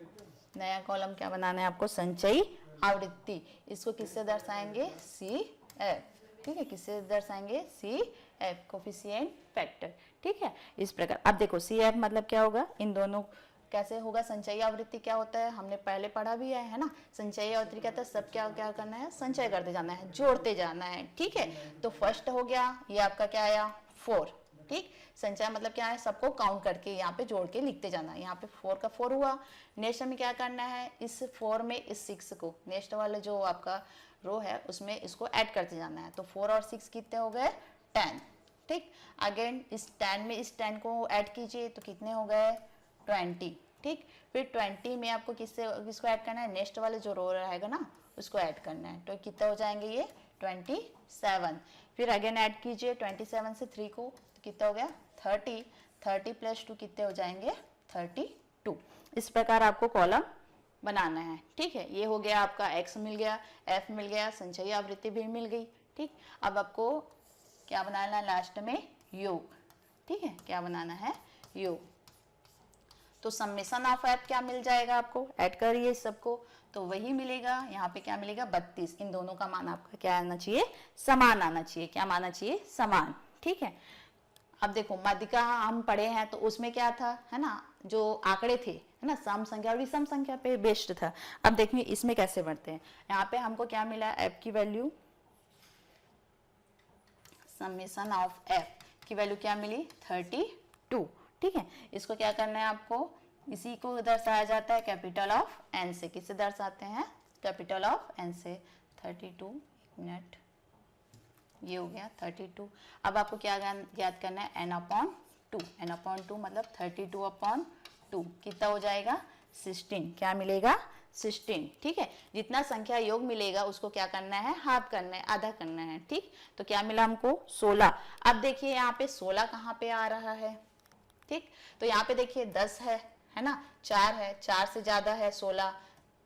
नया कॉलम क्या बनाना है आपको, संचयी आवृत्ति। इसको किससे दर्शाएंगे, CF, ठीक है। किससे दर्शाएंगे, CF, कोफिशिएंट फैक्टर, ठीक है। इस प्रकार अब देखो CF मतलब क्या होगा, इन दोनों कैसे होगा, संचयी आवृत्ति क्या होता है, हमने पहले पढ़ा भी है ना। संचयी आवृत्ति कहता है सब क्या क्या करना है, संचय करते जाना है, जोड़ते जाना है, ठीक है। तो फर्स्ट हो गया, ये आपका क्या आया, 4, ठीक। संचय मतलब क्या है, सबको काउंट करके यहाँ पे जोड़ के लिखते जाना है। यहाँ पे 4 का 4 हुआ। नेक्स्ट में क्या करना है, इस 4 में इस 6 को, नेक्स्ट वाले जो आपका रो है उसमें इसको ऐड करते जाना है। तो 4 और 6 कितने हो गए, 10, ठीक। अगेन इस 10 में इस 10 को ऐड कीजिए, तो कितने हो गए, 20, ठीक। फिर 20 में आपको किसको ऐड करना है, नेक्स्ट वाले जो रो रहेगा ना उसको ऐड करना है। तो कितने हो जाएंगे ये, 27। फिर अगेन ऐड कीजिए 27 से 3 को, कितना हो गया, 30। 30 + 2 कितने हो जाएंगे, 32। इस प्रकार आपको कॉलम बनाना है, ठीक है। ये हो गया आपका x मिल गया, f मिल गया, संचयी आवृत्ति भी मिल गई, ठीक। अब आपको क्या बनाना है, लास्ट में योग, ठीक है। क्या बनाना है, योग। तो समेशन ऑफ f क्या मिल जाएगा आपको, ऐड करिए सबको, तो वही मिलेगा। यहाँ पे क्या मिलेगा, 32। इन दोनों का मान आपका क्या आना चाहिए, समान आना चाहिए। क्या माना चाहिए, समान, ठीक है। अब देखो माध्यिका हम पढ़े हैं, तो उसमें क्या था, है ना, जो आंकड़े थे, है ना, सम संख्या और विषम संख्या पे बेस्ड था। अब देखिए इसमें कैसे बढ़ते हैं। यहाँ पे हमको क्या मिला, f की वैल्यू, समेशन ऑफ f की वैल्यू क्या मिली, 32, ठीक है। इसको क्या करना है आपको, इसी को दर्शाया जाता है कैपिटल ऑफ n से। किससे दर्शाते हैं, कैपिटल ऑफ n से। 32, एक मिनट, ये हो गया 32। अब आपको क्या ज्ञात करना है, n/2। n/2 मतलब 32/2 कितना हो जाएगा, 16। क्या मिलेगा, 16, ठीक है। जितना संख्या योग मिलेगा उसको क्या करना है, हाफ करना है, आधा करना है, ठीक। तो क्या मिला हमको, 16। अब देखिए यहाँ पे 16 कहाँ पे आ रहा है, ठीक। तो यहाँ पे देखिए 10 है ना, 4 है, 4 से ज्यादा है 16,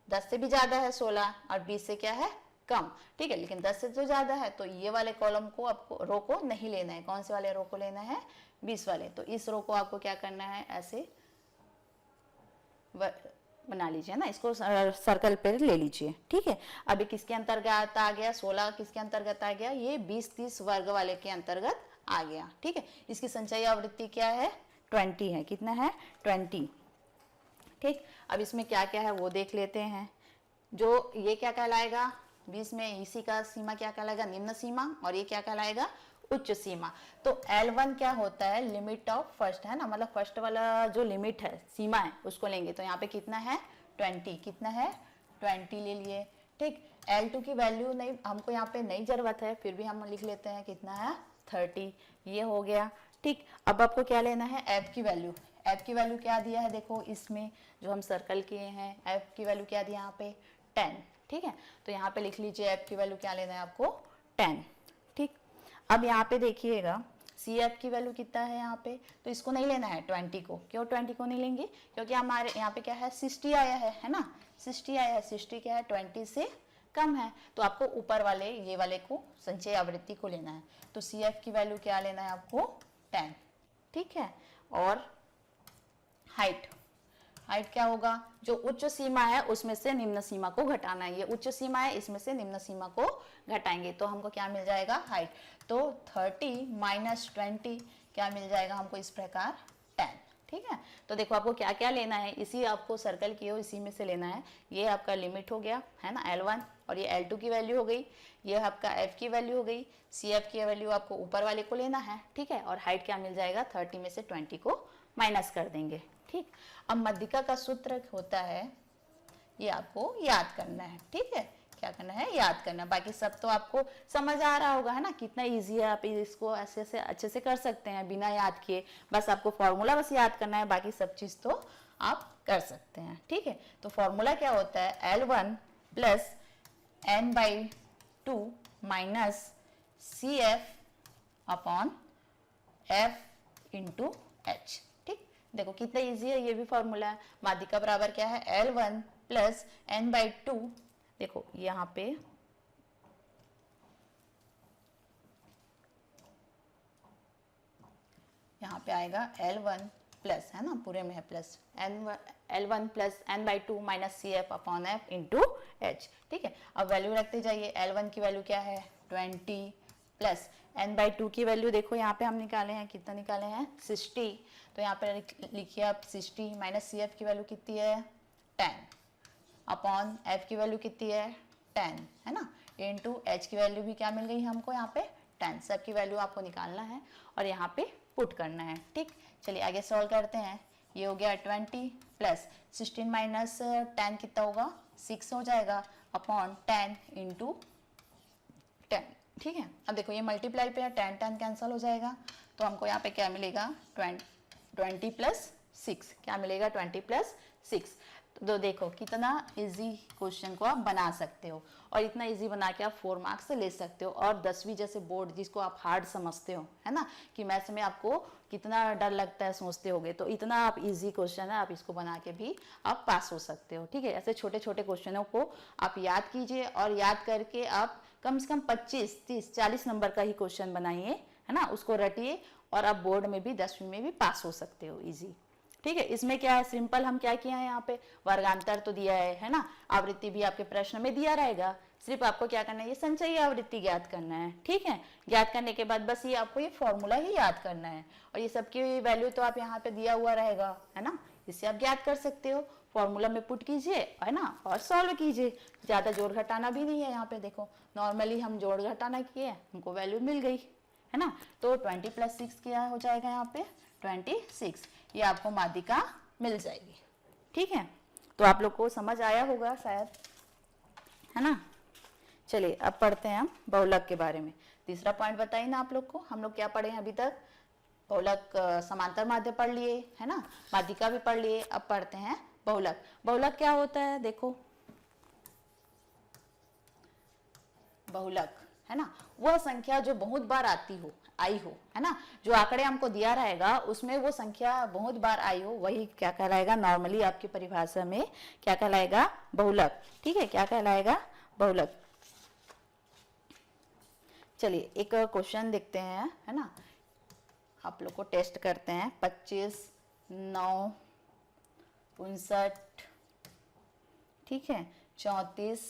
10 से भी ज्यादा है 16, और 20 से क्या है, कम, ठीक है। लेकिन 10 से जो ज्यादा है, तो ये वाले कॉलम को आपको, रो को नहीं लेना है। कौन से वाले रो को लेना है, 20 वाले। तो इस रो को आपको क्या करना है, ऐसे बना लीजिए ना, इसको सर्कल पे ले लीजिए, ठीक है। अभी किसके अंतर्गत आ गया, 16 किसके अंतर्गत आ गया, ये 20-30 वर्ग वाले के अंतर्गत आ गया, ठीक है। इसकी संचयी आवृत्ति क्या है, 20 है, कितना है 20, ठीक। अब इसमें क्या क्या है वो देख लेते हैं। जो ये क्या कहलाएगा, 20 में इसी का सीमा क्या कहलाएगा, निम्न सीमा, और ये क्या कहलाएगा, उच्च सीमा। तो L1 क्या होता है, लिमिट ऑफ फर्स्ट, है ना, मतलब फर्स्ट वाला जो लिमिट है, सीमा है, उसको लेंगे। तो यहाँ पे कितना है 20, कितना है 20 ले लिए, ठीक। L2 की वैल्यू नहीं, हमको यहाँ पे नहीं जरूरत है, फिर भी हम लिख लेते हैं, कितना है 30, ये हो गया, ठीक। अब आपको क्या लेना है, F की वैल्यू। F की वैल्यू क्या दिया है, देखो इसमें जो हम सर्कल किए हैं, F की वैल्यू क्या दिया यहाँ पे 10, ठीक है। तो यहाँ पे लिख लीजिए F की वैल्यू क्या लेना है आपको 10, ठीक। अब यहाँ पे देखिएगा CF की वैल्यू कितना है यहाँ पे, तो इसको नहीं लेना है 20 को। क्यों 20 को नहीं लेंगे, क्योंकि हमारे यहाँ पे क्या है 60 आया है ना, 60 आया है, 60 क्या है 20 से कम है, तो आपको ऊपर वाले ये वाले को संचयी आवृत्ति को लेना है। तो CF की वैल्यू क्या लेना है आपको 10, ठीक है। और हाइट, हाइट क्या होगा, जो उच्च सीमा है उसमें से निम्न सीमा को घटाना है, ये उच्च सीमा है, इसमें से निम्न सीमा को घटाएंगे तो हमको क्या मिल जाएगा हाइट। तो 30 माइनस 20 क्या मिल जाएगा हमको इस प्रकार 10, ठीक है। तो देखो आपको क्या क्या लेना है, इसी आपको सर्कल किए हो इसी में से लेना है। ये आपका लिमिट हो गया है ना L1, और ये L2 की वैल्यू हो गई, ये आपका F की वैल्यू हो गई, CF की वैल्यू आपको ऊपर वाले को लेना है, ठीक है। और हाइट क्या मिल जाएगा 30 में से 20 को माइनस कर देंगे, ठीक। अब माध्यिका का सूत्र होता है, ये आपको याद करना है, ठीक है। क्या करना है, याद करना, बाकी सब तो आपको समझ आ रहा होगा, है ना, कितना इजी है, आप इसको ऐसे से अच्छे से कर सकते हैं बिना याद किए, बस आपको फॉर्मूला बस याद करना है, बाकी सब चीज तो आप कर सकते हैं, ठीक है। तो फॉर्मूला क्या होता है, L1 plus n/2 minus CF upon F into H, ठीक। देखो कितना इजी है, ये भी फॉर्मूला है। माध्यिका बराबर क्या है, L1 प्लस n/2, देखो यहाँ पे आएगा L1 प्लस, है ना, पूरे में है plus, L1 plus n/2 minus CF upon F into H, ठीक है। अब वैल्यू रखते जाइए, L1 की वैल्यू क्या है 20 प्लस n/2 की वैल्यू देखो यहाँ पे हम निकाले हैं, कितना निकाले हैं 60, तो यहाँ पे लिखिए आप 60 माइनस CF की वैल्यू कितनी है 10 अपॉन F की वैल्यू कितनी है 10, है ना, इनटू H की वैल्यू भी क्या मिल गई हमको यहाँ पे 10, सब की वैल्यू आपको निकालना है और यहाँ पे पुट करना है, ठीक। चलिए आगे सॉल्व करते हैं। ये हो गया 20 प्लस 16 माइनस 10 कितना होगा 6 हो जाएगा, अपॉन 10 इंटू 10, ठीक है। अब देखो ये मल्टीप्लाई पे है, 10 कैंसिल हो जाएगा, तो हमको यहाँ पे क्या मिलेगा 20 प्लस 6, क्या मिलेगा 20 प्लस 6। तो देखो कितना इजी क्वेश्चन को आप बना सकते हो, और इतना इजी बना के आप 4 मार्क्स ले सकते हो। और 10वीं जैसे बोर्ड जिसको आप हार्ड समझते हो, है ना, कि मैथ्स में आपको कितना डर लगता है सोचते होगे, तो इतना आप इजी क्वेश्चन है, आप इसको बना के भी आप पास हो सकते हो, ठीक है। ऐसे छोटे छोटे क्वेश्चनों को आप याद कीजिए, और याद करके आप कम से कम 25, 30, 40 नंबर का ही क्वेश्चन बनाइए, है ना, उसको रटिए, और आप बोर्ड में भी 10वीं में भी पास हो सकते हो इजी, ठीक है। इसमें क्या है, सिंपल हम क्या किया है, यहाँ पे वर्गांतर तो दिया है ना, आवृत्ति भी आपके प्रश्न में दिया रहेगा, सिर्फ आपको क्या करना है, ये संचयी आवृत्ति ज्ञात करना है, ठीक है। ज्ञात करने के बाद बस ये आपको ये फॉर्मूला ही याद करना है, और ये सबकी वैल्यू तो आप यहाँ पे दिया हुआ रहेगा, है ना, इससे आप ज्ञात कर सकते हो। फॉर्मूला में पुट कीजिए, है ना, और सॉल्व कीजिए, ज्यादा जोड़ घटाना भी नहीं है यहाँ पे। देखो नॉर्मली हम जोड़ घटाना किए, हमको वैल्यू मिल गई, है ना। तो 20 प्लस 6 क्या हो जाएगा यहाँ पे 26, ये आपको माध्यिका मिल जाएगी, ठीक है। तो आप लोग को समझ आया होगा शायद, है ना। चलिए अब पढ़ते हैं हम बहुलक के बारे में। तीसरा पॉइंट बताइए ना आप लोग को, हम लोग क्या पढ़े हैं अभी तक, बहुलक समांतर माध्य पढ़ लिए, है ना, माध्यिका भी पढ़ लिए, अब पढ़ते हैं बहुलक। बहुलक क्या होता है, देखो बहुलक, है ना, वह संख्या जो बहुत बार आई हो, है ना, जो आंकड़े हमको दिया रहेगा उसमें वो संख्या बहुत बार आई हो, वही क्या कहलाएगा, नॉर्मली आपकी परिभाषा में क्या कहलाएगा बहुलक, ठीक है, क्या कहलाएगा बहुलक। चलिए एक क्वेश्चन देखते हैं, है ना, आप लोग को टेस्ट करते हैं। 25, 9, 59, ठीक है, 34,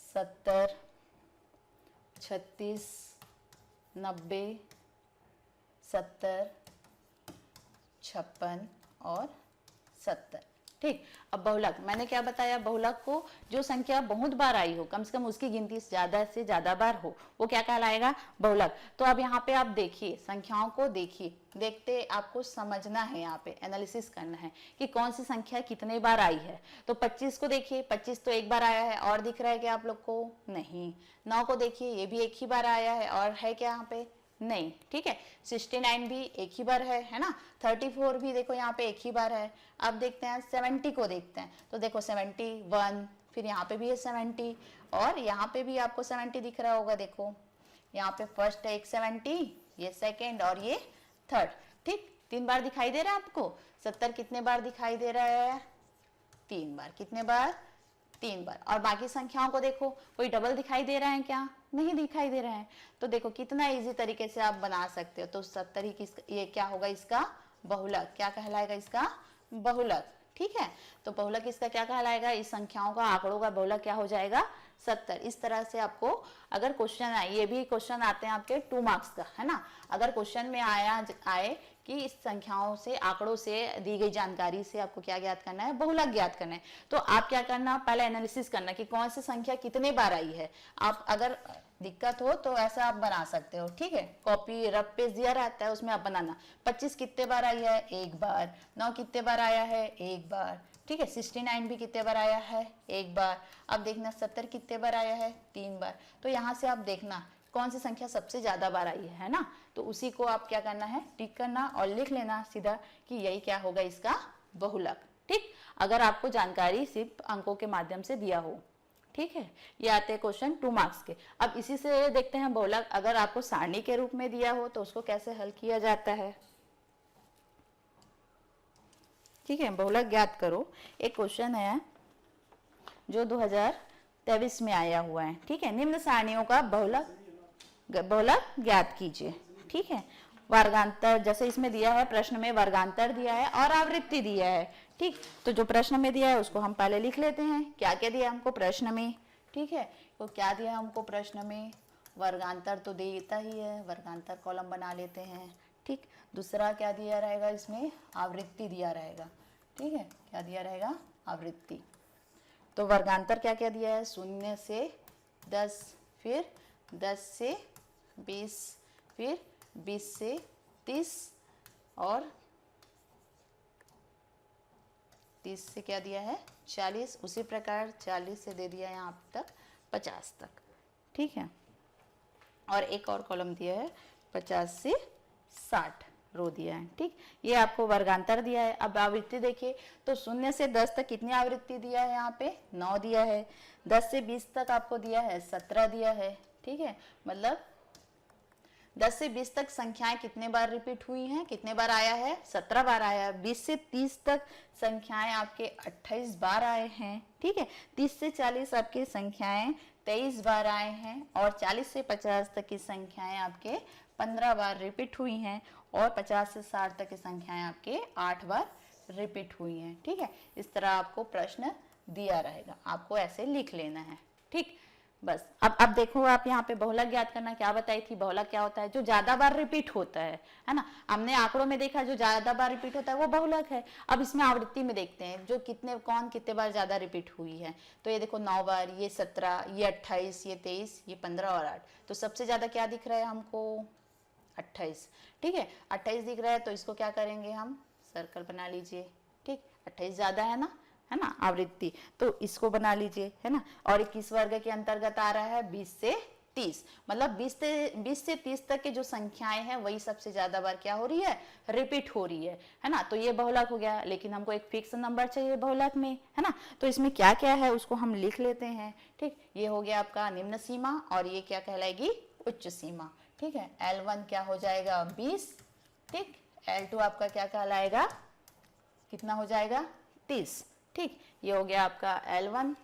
70, 36, 90, 70, 56 और 70। ठीक, अब बहुलक मैंने क्या बताया, बहुलक को जो संख्या बहुत बार आई हो, कम से कम उसकी गिनती ज्यादा से ज्यादा बार हो, वो क्या कहलाएगा, बहुलक। तो अब यहाँ पे आप देखिए, संख्याओं को देखिए, देखते आपको समझना है, यहाँ पे एनालिसिस करना है कि कौन सी संख्या कितने बार आई है। तो 25 को देखिए, 25 तो एक बार आया है, और दिख रहा है क्या आप लोग को, नहीं। 9 को देखिए, ये भी एक ही बार आया है, और है क्या यहाँ पे, नहीं। ठीक है, 69 भी एक ही बार है ना। 34 भी देखो यहाँ पे एक ही बार है। अब देखते हैं 70 को, देखते हैं तो देखो 71, फिर यहाँ पे भी है 70, और यहाँ पे भी आपको 70 दिख रहा होगा। देखो यहाँ पे फर्स्ट है एक 70, ये सेकेंड और ये थर्ड। ठीक, 3 बार दिखाई दे रहा है आपको। 70 कितने बार दिखाई दे रहा है, 3 बार। कितने बार, 3 बार। और बाकी संख्याओं को देखो, कोई डबल दिखाई दे रहा है क्या, नहीं दिखाई दे रहा है। तो देखो कितना इजी तरीके से आप बना सकते हो। तो 70 ही ये क्या होगा, इसका बहुलक। क्या कहलाएगा, इसका बहुलक। ठीक है, तो बहुलक इसका क्या कहलाएगा, इस संख्याओं का, आंकड़ों का बहुलक क्या हो जाएगा, 70। इस तरह से आपको अगर क्वेश्चन आए, ये भी क्वेश्चन आते हैं आपके 2 मार्क्स का, है ना। अगर क्वेश्चन में आए कि इस संख्याओं से, आंकड़ों से दी गई जानकारी से आपको क्या ज्ञात करना है, बहुलक ज्ञात करना है, तो आप क्या करना, पहले एनालिसिस करना कि कौन सी संख्या कितने बार आई है। आप अगर दिक्कत हो तो ऐसा आप बना सकते हो। ठीक है, कॉपी रफ पेज दिया रहता है, उसमें आप बनाना। 25 कितने बार आई है, एक बार। 9 कितने बार आया है, एक बार। ठीक है, 69 भी कितने बार आया है, एक बार। अब देखना 70 कितने बार आया है, 3 बार। तो यहाँ से आप देखना कौन सी संख्या सबसे ज्यादा बार आई है ना। तो उसी को आप क्या करना है, टिक करना और लिख लेना सीधा कि यही क्या होगा, इसका बहुलक। ठीक, अगर आपको जानकारी सिर्फ अंकों के माध्यम से दिया हो। ठीक है, ये आते हैं क्वेश्चन 2 मार्क्स के। अब इसी से देखते हैं बहुलक अगर आपको सारणी के रूप में दिया हो तो उसको कैसे हल किया जाता है। ठीक है, बहुलक ज्ञात करो। एक क्वेश्चन है जो 2023 में आया हुआ है। ठीक है, निम्न सारणियों का बहुलक ज्ञात कीजिए। ठीक है, वर्गांतर, जैसे इसमें दिया है प्रश्न में, वर्गांतर दिया है और आवृत्ति दिया है। ठीक, तो जो प्रश्न में दिया है उसको हम पहले लिख लेते हैं। क्या क्या दिया हमको प्रश्न में। ठीक है, तो क्या दिया हमको प्रश्न में, वर्गांतर तो देता ही है, वर्गांतर कॉलम बना लेते हैं। ठीक, दूसरा क्या दिया रहेगा, इसमें आवृत्ति दिया रहेगा। ठीक है, क्या दिया रहेगा, आवृत्ति। तो वर्गांतर क्या क्या दिया है, 0 से 10, फिर 10 से 20, फिर 20 से 30 और 30 से क्या दिया है, 40। उसी प्रकार 40 से दे दिया है यहाँ तक 50 तक। ठीक है, और एक और कॉलम दिया है 50 से 60 रो दिया है। ठीक, ये आपको वर्गांतर दिया है। अब आवृत्ति देखिए, तो 0 से 10 तक कितनी आवृत्ति दिया है, यहाँ पे 9 दिया है। 10 से 20 तक आपको दिया है 17 दिया है। ठीक है, मतलब 10 से 20 तक संख्याएं कितने बार रिपीट हुई हैं, कितने बार आया है, 17 बार आया है। 20 से 30 तक संख्याएं आपके 28 बार आए हैं। ठीक है, 30 से 40 आपकी संख्याएं 23 बार आए हैं, और 40 से 50 तक की संख्याएं आपके 15 बार रिपीट हुई हैं, और 50 से 60 तक की संख्याएं आपके 8 बार रिपीट हुई हैं। ठीक है, इस तरह आपको प्रश्न दिया रहेगा, आपको ऐसे लिख लेना है। ठीक, बस अब देखो, आप यहाँ पे बहुलक ज्ञात करना क्या बताई थी। बहुलक क्या होता है, जो ज्यादा बार रिपीट होता है ना। हमने आंकड़ों में देखा जो ज्यादा बार रिपीट होता है वो बहुलक है। अब इसमें आवृत्ति में देखते हैं जो कितने बार ज्यादा रिपीट हुई है। तो ये देखो 9 बार, ये 17, ये 28, ये 23, ये 15 और 8। तो सबसे ज्यादा क्या दिख रहा है हमको, 28। ठीक है, 28 दिख रहा है, तो इसको क्या करेंगे हम, सर्कल बना लीजिए। ठीक, 28 ज्यादा है ना आवृत्ति, तो इसको बना लीजिए, है ना। और 21 वर्ग के अंतर्गत आ रहा है 20 से 30, मतलब 20 से 30 तक के जो संख्याएं हैं वही सबसे ज्यादा बार क्या हो रही है, रिपीट हो रही है ना। तो ये बहुलक हो गया, लेकिन हमको एक फिक्स नंबर चाहिए बहुलक में, है ना। तो इसमें क्या क्या है उसको हम लिख लेते हैं। ठीक, ये हो गया आपका निम्न सीमा, और ये क्या कहलाएगी, उच्च सीमा। ठीक है, L1 क्या हो जाएगा, 20। ठीक, L2 आपका क्या कहलाएगा, कितना हो जाएगा, 30। ठीक, ये हो गया आपका L1,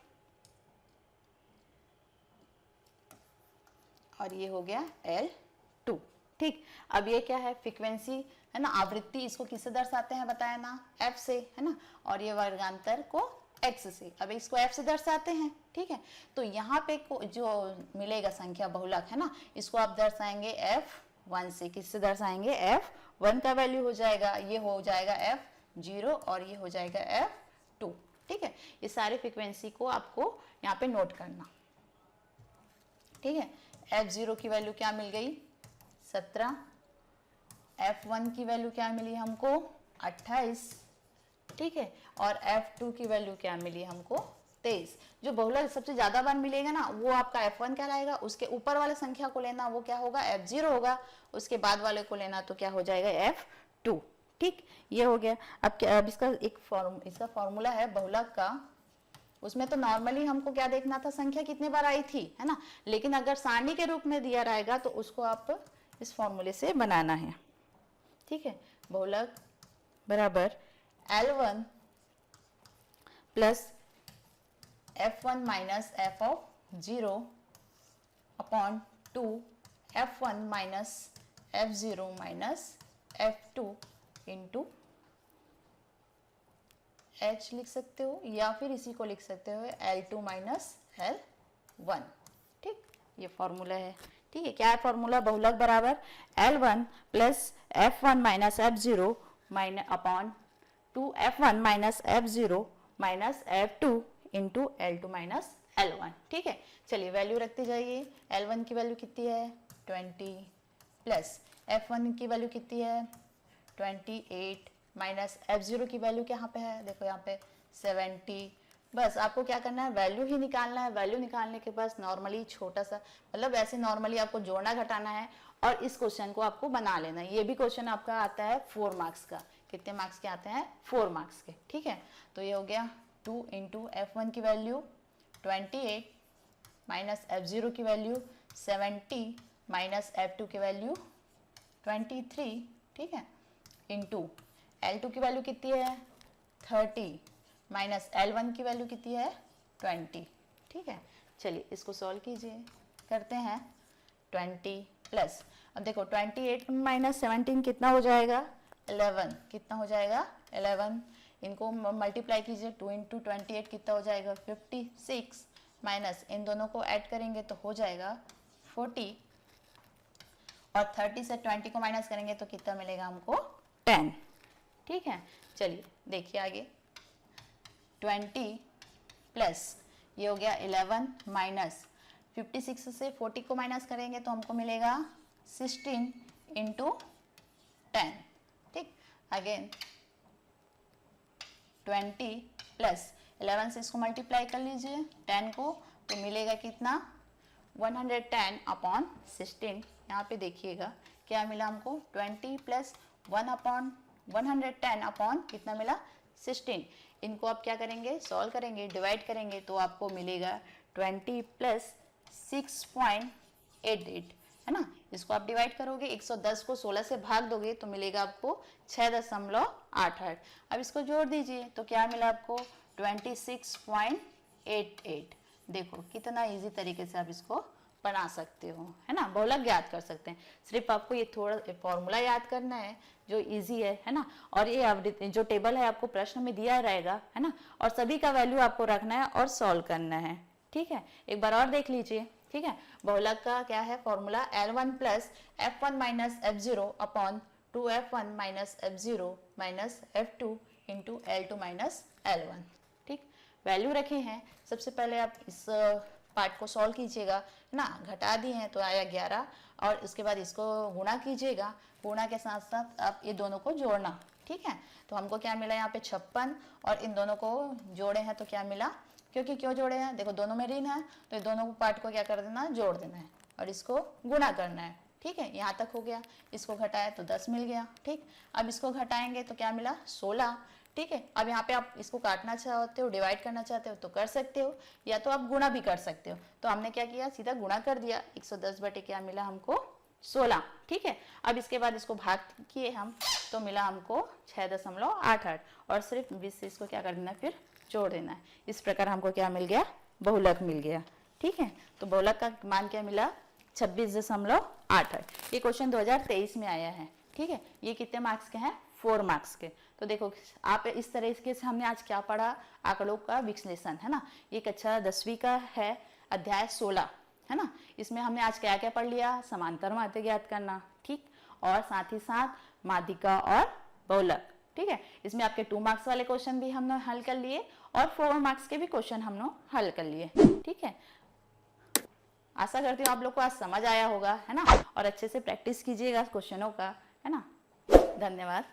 और ये हो गया L2। ठीक, अब ये क्या है, फ्रीक्वेंसी है ना, आवृत्ति, इसको किससे दर्शाते हैं बताया ना, F से, है ना। और ये वर्गांतर को x से। अब इसको f से दर्शाते हैं, ठीक है। तो यहाँ पे जो मिलेगा संख्या बहुलक है ना, इसको आप दर्शाएंगे f1 से। किससे दर्शाएंगे? f1 का वैल्यू हो जाएगा, ये हो जाएगा f0 और ये हो जाएगा f2, ठीक है। ये सारे फ्रीक्वेंसी को आपको यहाँ पे नोट करना, ठीक है। f0 की वैल्यू क्या मिल गई? 17। f1 की वैल्यू क्या मिली हमको? 28, ठीक है। और f2 की वैल्यू क्या मिली हमको? 23। जो बहुलक सबसे ज्यादा बार मिलेगा ना वो आपका f1 कहलाएगा, उसके ऊपर वाले संख्या को लेना वो क्या होगा? f0 होगा, उसके बाद वाले को लेना तो क्या हो जाएगा? f2, ठीक। ये हो गया। अब इसका इसका फॉर्मूला है बहुलक का, उसमें तो नॉर्मली हमको क्या देखना था? संख्या कितने बार आई थी, है ना। लेकिन अगर सारणी के रूप में दिया रहेगा तो उसको आप इस फॉर्मूले से बनाना है, ठीक है। बहुलक बराबर L1 plus f1 minus f0 upon 2 f1 minus f0 minus f2 into h लिख सकते हो, या फिर इसी को लिख सकते हो L2 माइनस L1, ठीक। ये फॉर्मूला है, ठीक है। क्या है फॉर्मूला? बहुलक बराबर L1 plus f1 minus f0 minus upon 2f1 minus f0 minus f2 into L2 minus L1, ठीक है। चलिए वैल्यू रखते जाइए। L1 की वैल्यू कितनी है? 20 प्लस f1 की वैल्यू कितनी है? 28 माइनस f0 की वैल्यू क्या यहाँ पे है? देखो यहाँ पे 70। बस आपको क्या करना है? वैल्यू ही निकालना है। वैल्यू निकालने के बाद नॉर्मली छोटा सा, मतलब ऐसे नॉर्मली आपको जोड़ना घटाना है और इस क्वेश्चन को आपको बना लेना है। ये भी क्वेश्चन आपका आता है 4 मार्क्स का। कितने मार्क्स के आते हैं? 4 मार्क्स के, ठीक है। तो ये हो गया 2 इंटू f1 की वैल्यू 28 माइनस f0 की वैल्यू 70 माइनस f2 की वैल्यू 23, ठीक है, इंटू L2 की वैल्यू कितनी है? 30 माइनस L1 की वैल्यू कितनी है? 20, ठीक है। चलिए इसको सॉल्व कीजिए, करते हैं। 20 प्लस, अब देखो 28 माइनस 17 कितना हो जाएगा? 11। कितना हो जाएगा? 11। इनको मल्टीप्लाई कीजिए, 2 इंटू 28 कितना हो जाएगा? 56 माइनस इन दोनों को ऐड करेंगे तो हो जाएगा 40, और 30 से 20 को माइनस करेंगे तो कितना मिलेगा हमको? 10, ठीक है। चलिए देखिए आगे। 20 प्लस ये हो गया 11 माइनस 56 से 40 को माइनस करेंगे तो हमको मिलेगा 16 इंटू 10, ठीक। अगेन 20 प्लस 11 से इसको मल्टीप्लाई कर लीजिए 10 को, तो मिलेगा कितना? 110 अपॉन 16। यहाँ पे देखिएगा क्या मिला हमको? 20 प्लस 1 अपॉन 110 अपॉन कितना मिला? 16। इनको आप क्या करेंगे? सॉल्व करेंगे, डिवाइड करेंगे तो आपको मिलेगा 20 प्लस 6.88, है ना। इसको आप डिवाइड करोगे, 110 को 16 से भाग दोगे तो मिलेगा आपको 6.88। अब इसको जोड़ दीजिए तो क्या मिला आपको? 26.88। देखो कितना इजी तरीके से आप इसको बना सकते हो, है ना। बहुलक याद कर सकते हैं। सिर्फ आपको ये थोड़ा फॉर्मूला याद करना है जो इजी है ना। और ये जो टेबल है आपको प्रश्न में दिया रहेगा, है ना। और सभी का वैल्यू आपको रखना है और सॉल्व करना है, ठीक है। एक बार और देख लीजिए, ठीक है। बहुलक का क्या है formula? L1 plus f1 minus f0 upon 2f1 minus f0 minus f2 into L2 minus L1, ठीक। वैल्यू रखे हैं। सबसे पहले आप इस पार्ट को सॉल्व कीजिएगा ना। घटा दिए हैं तो आया 11, और उसके बाद इसको गुणा कीजिएगा। गुणा के साथ साथ आप ये दोनों को जोड़ना, ठीक है। तो हमको क्या मिला यहाँ पे? 56, और इन दोनों को जोड़े हैं तो क्या मिला? क्योंकि क्यों जोड़े हैं? देखो दोनों में ऋण है तो ये दोनों पार्ट को क्या कर देना? जोड़ देना है और इसको गुणा करना है, ठीक है। यहाँ तक हो गया। इसको घटाया तो 10 मिल गया, ठीक। अब इसको घटाएंगे तो क्या मिला? 16, ठीक है। अब यहाँ पे आप इसको काटना चाहते हो, डिवाइड करना चाहते हो तो कर सकते हो, या तो आप गुणा भी कर सकते हो। तो हमने क्या किया? सीधा गुणा कर दिया। 110 बटे क्या मिला हमको? 16, ठीक है। अब इसके बाद इसको भाग किए हम तो मिला हमको 6.88, और सिर्फ 20 से इसको क्या कर देना? फिर जोड़ देना है। इस प्रकार हमको क्या मिल गया? बहुलक मिल गया, ठीक है। तो बहुलक का मान क्या मिला? 26.88। ये क्वेश्चन 2023 में आया है, ठीक है। ये कितने मार्क्स के हैं? 4 मार्क्स के। तो देखो आप इस तरीके से हमने आज क्या पढ़ा, आंकड़ों का विश्लेषण, है ना। ये कक्षा 10वीं का है, अध्याय 16, है ना। इसमें हमने आज क्या क्या पढ़ लिया, समांतर माध्य ज्ञात करना, ठीक, और साथ ही साथ माध्यिका और बहुलक, ठीक है। इसमें आपके 2 मार्क्स वाले क्वेश्चन भी हमने हल कर लिए और 4 मार्क्स के भी क्वेश्चन हमने हल कर लिए, ठीक है। आशा करती हूँ आप लोग को आज समझ आया होगा, है ना, और अच्छे से प्रैक्टिस कीजिएगा क्वेश्चनों का, है ना। धन्यवाद।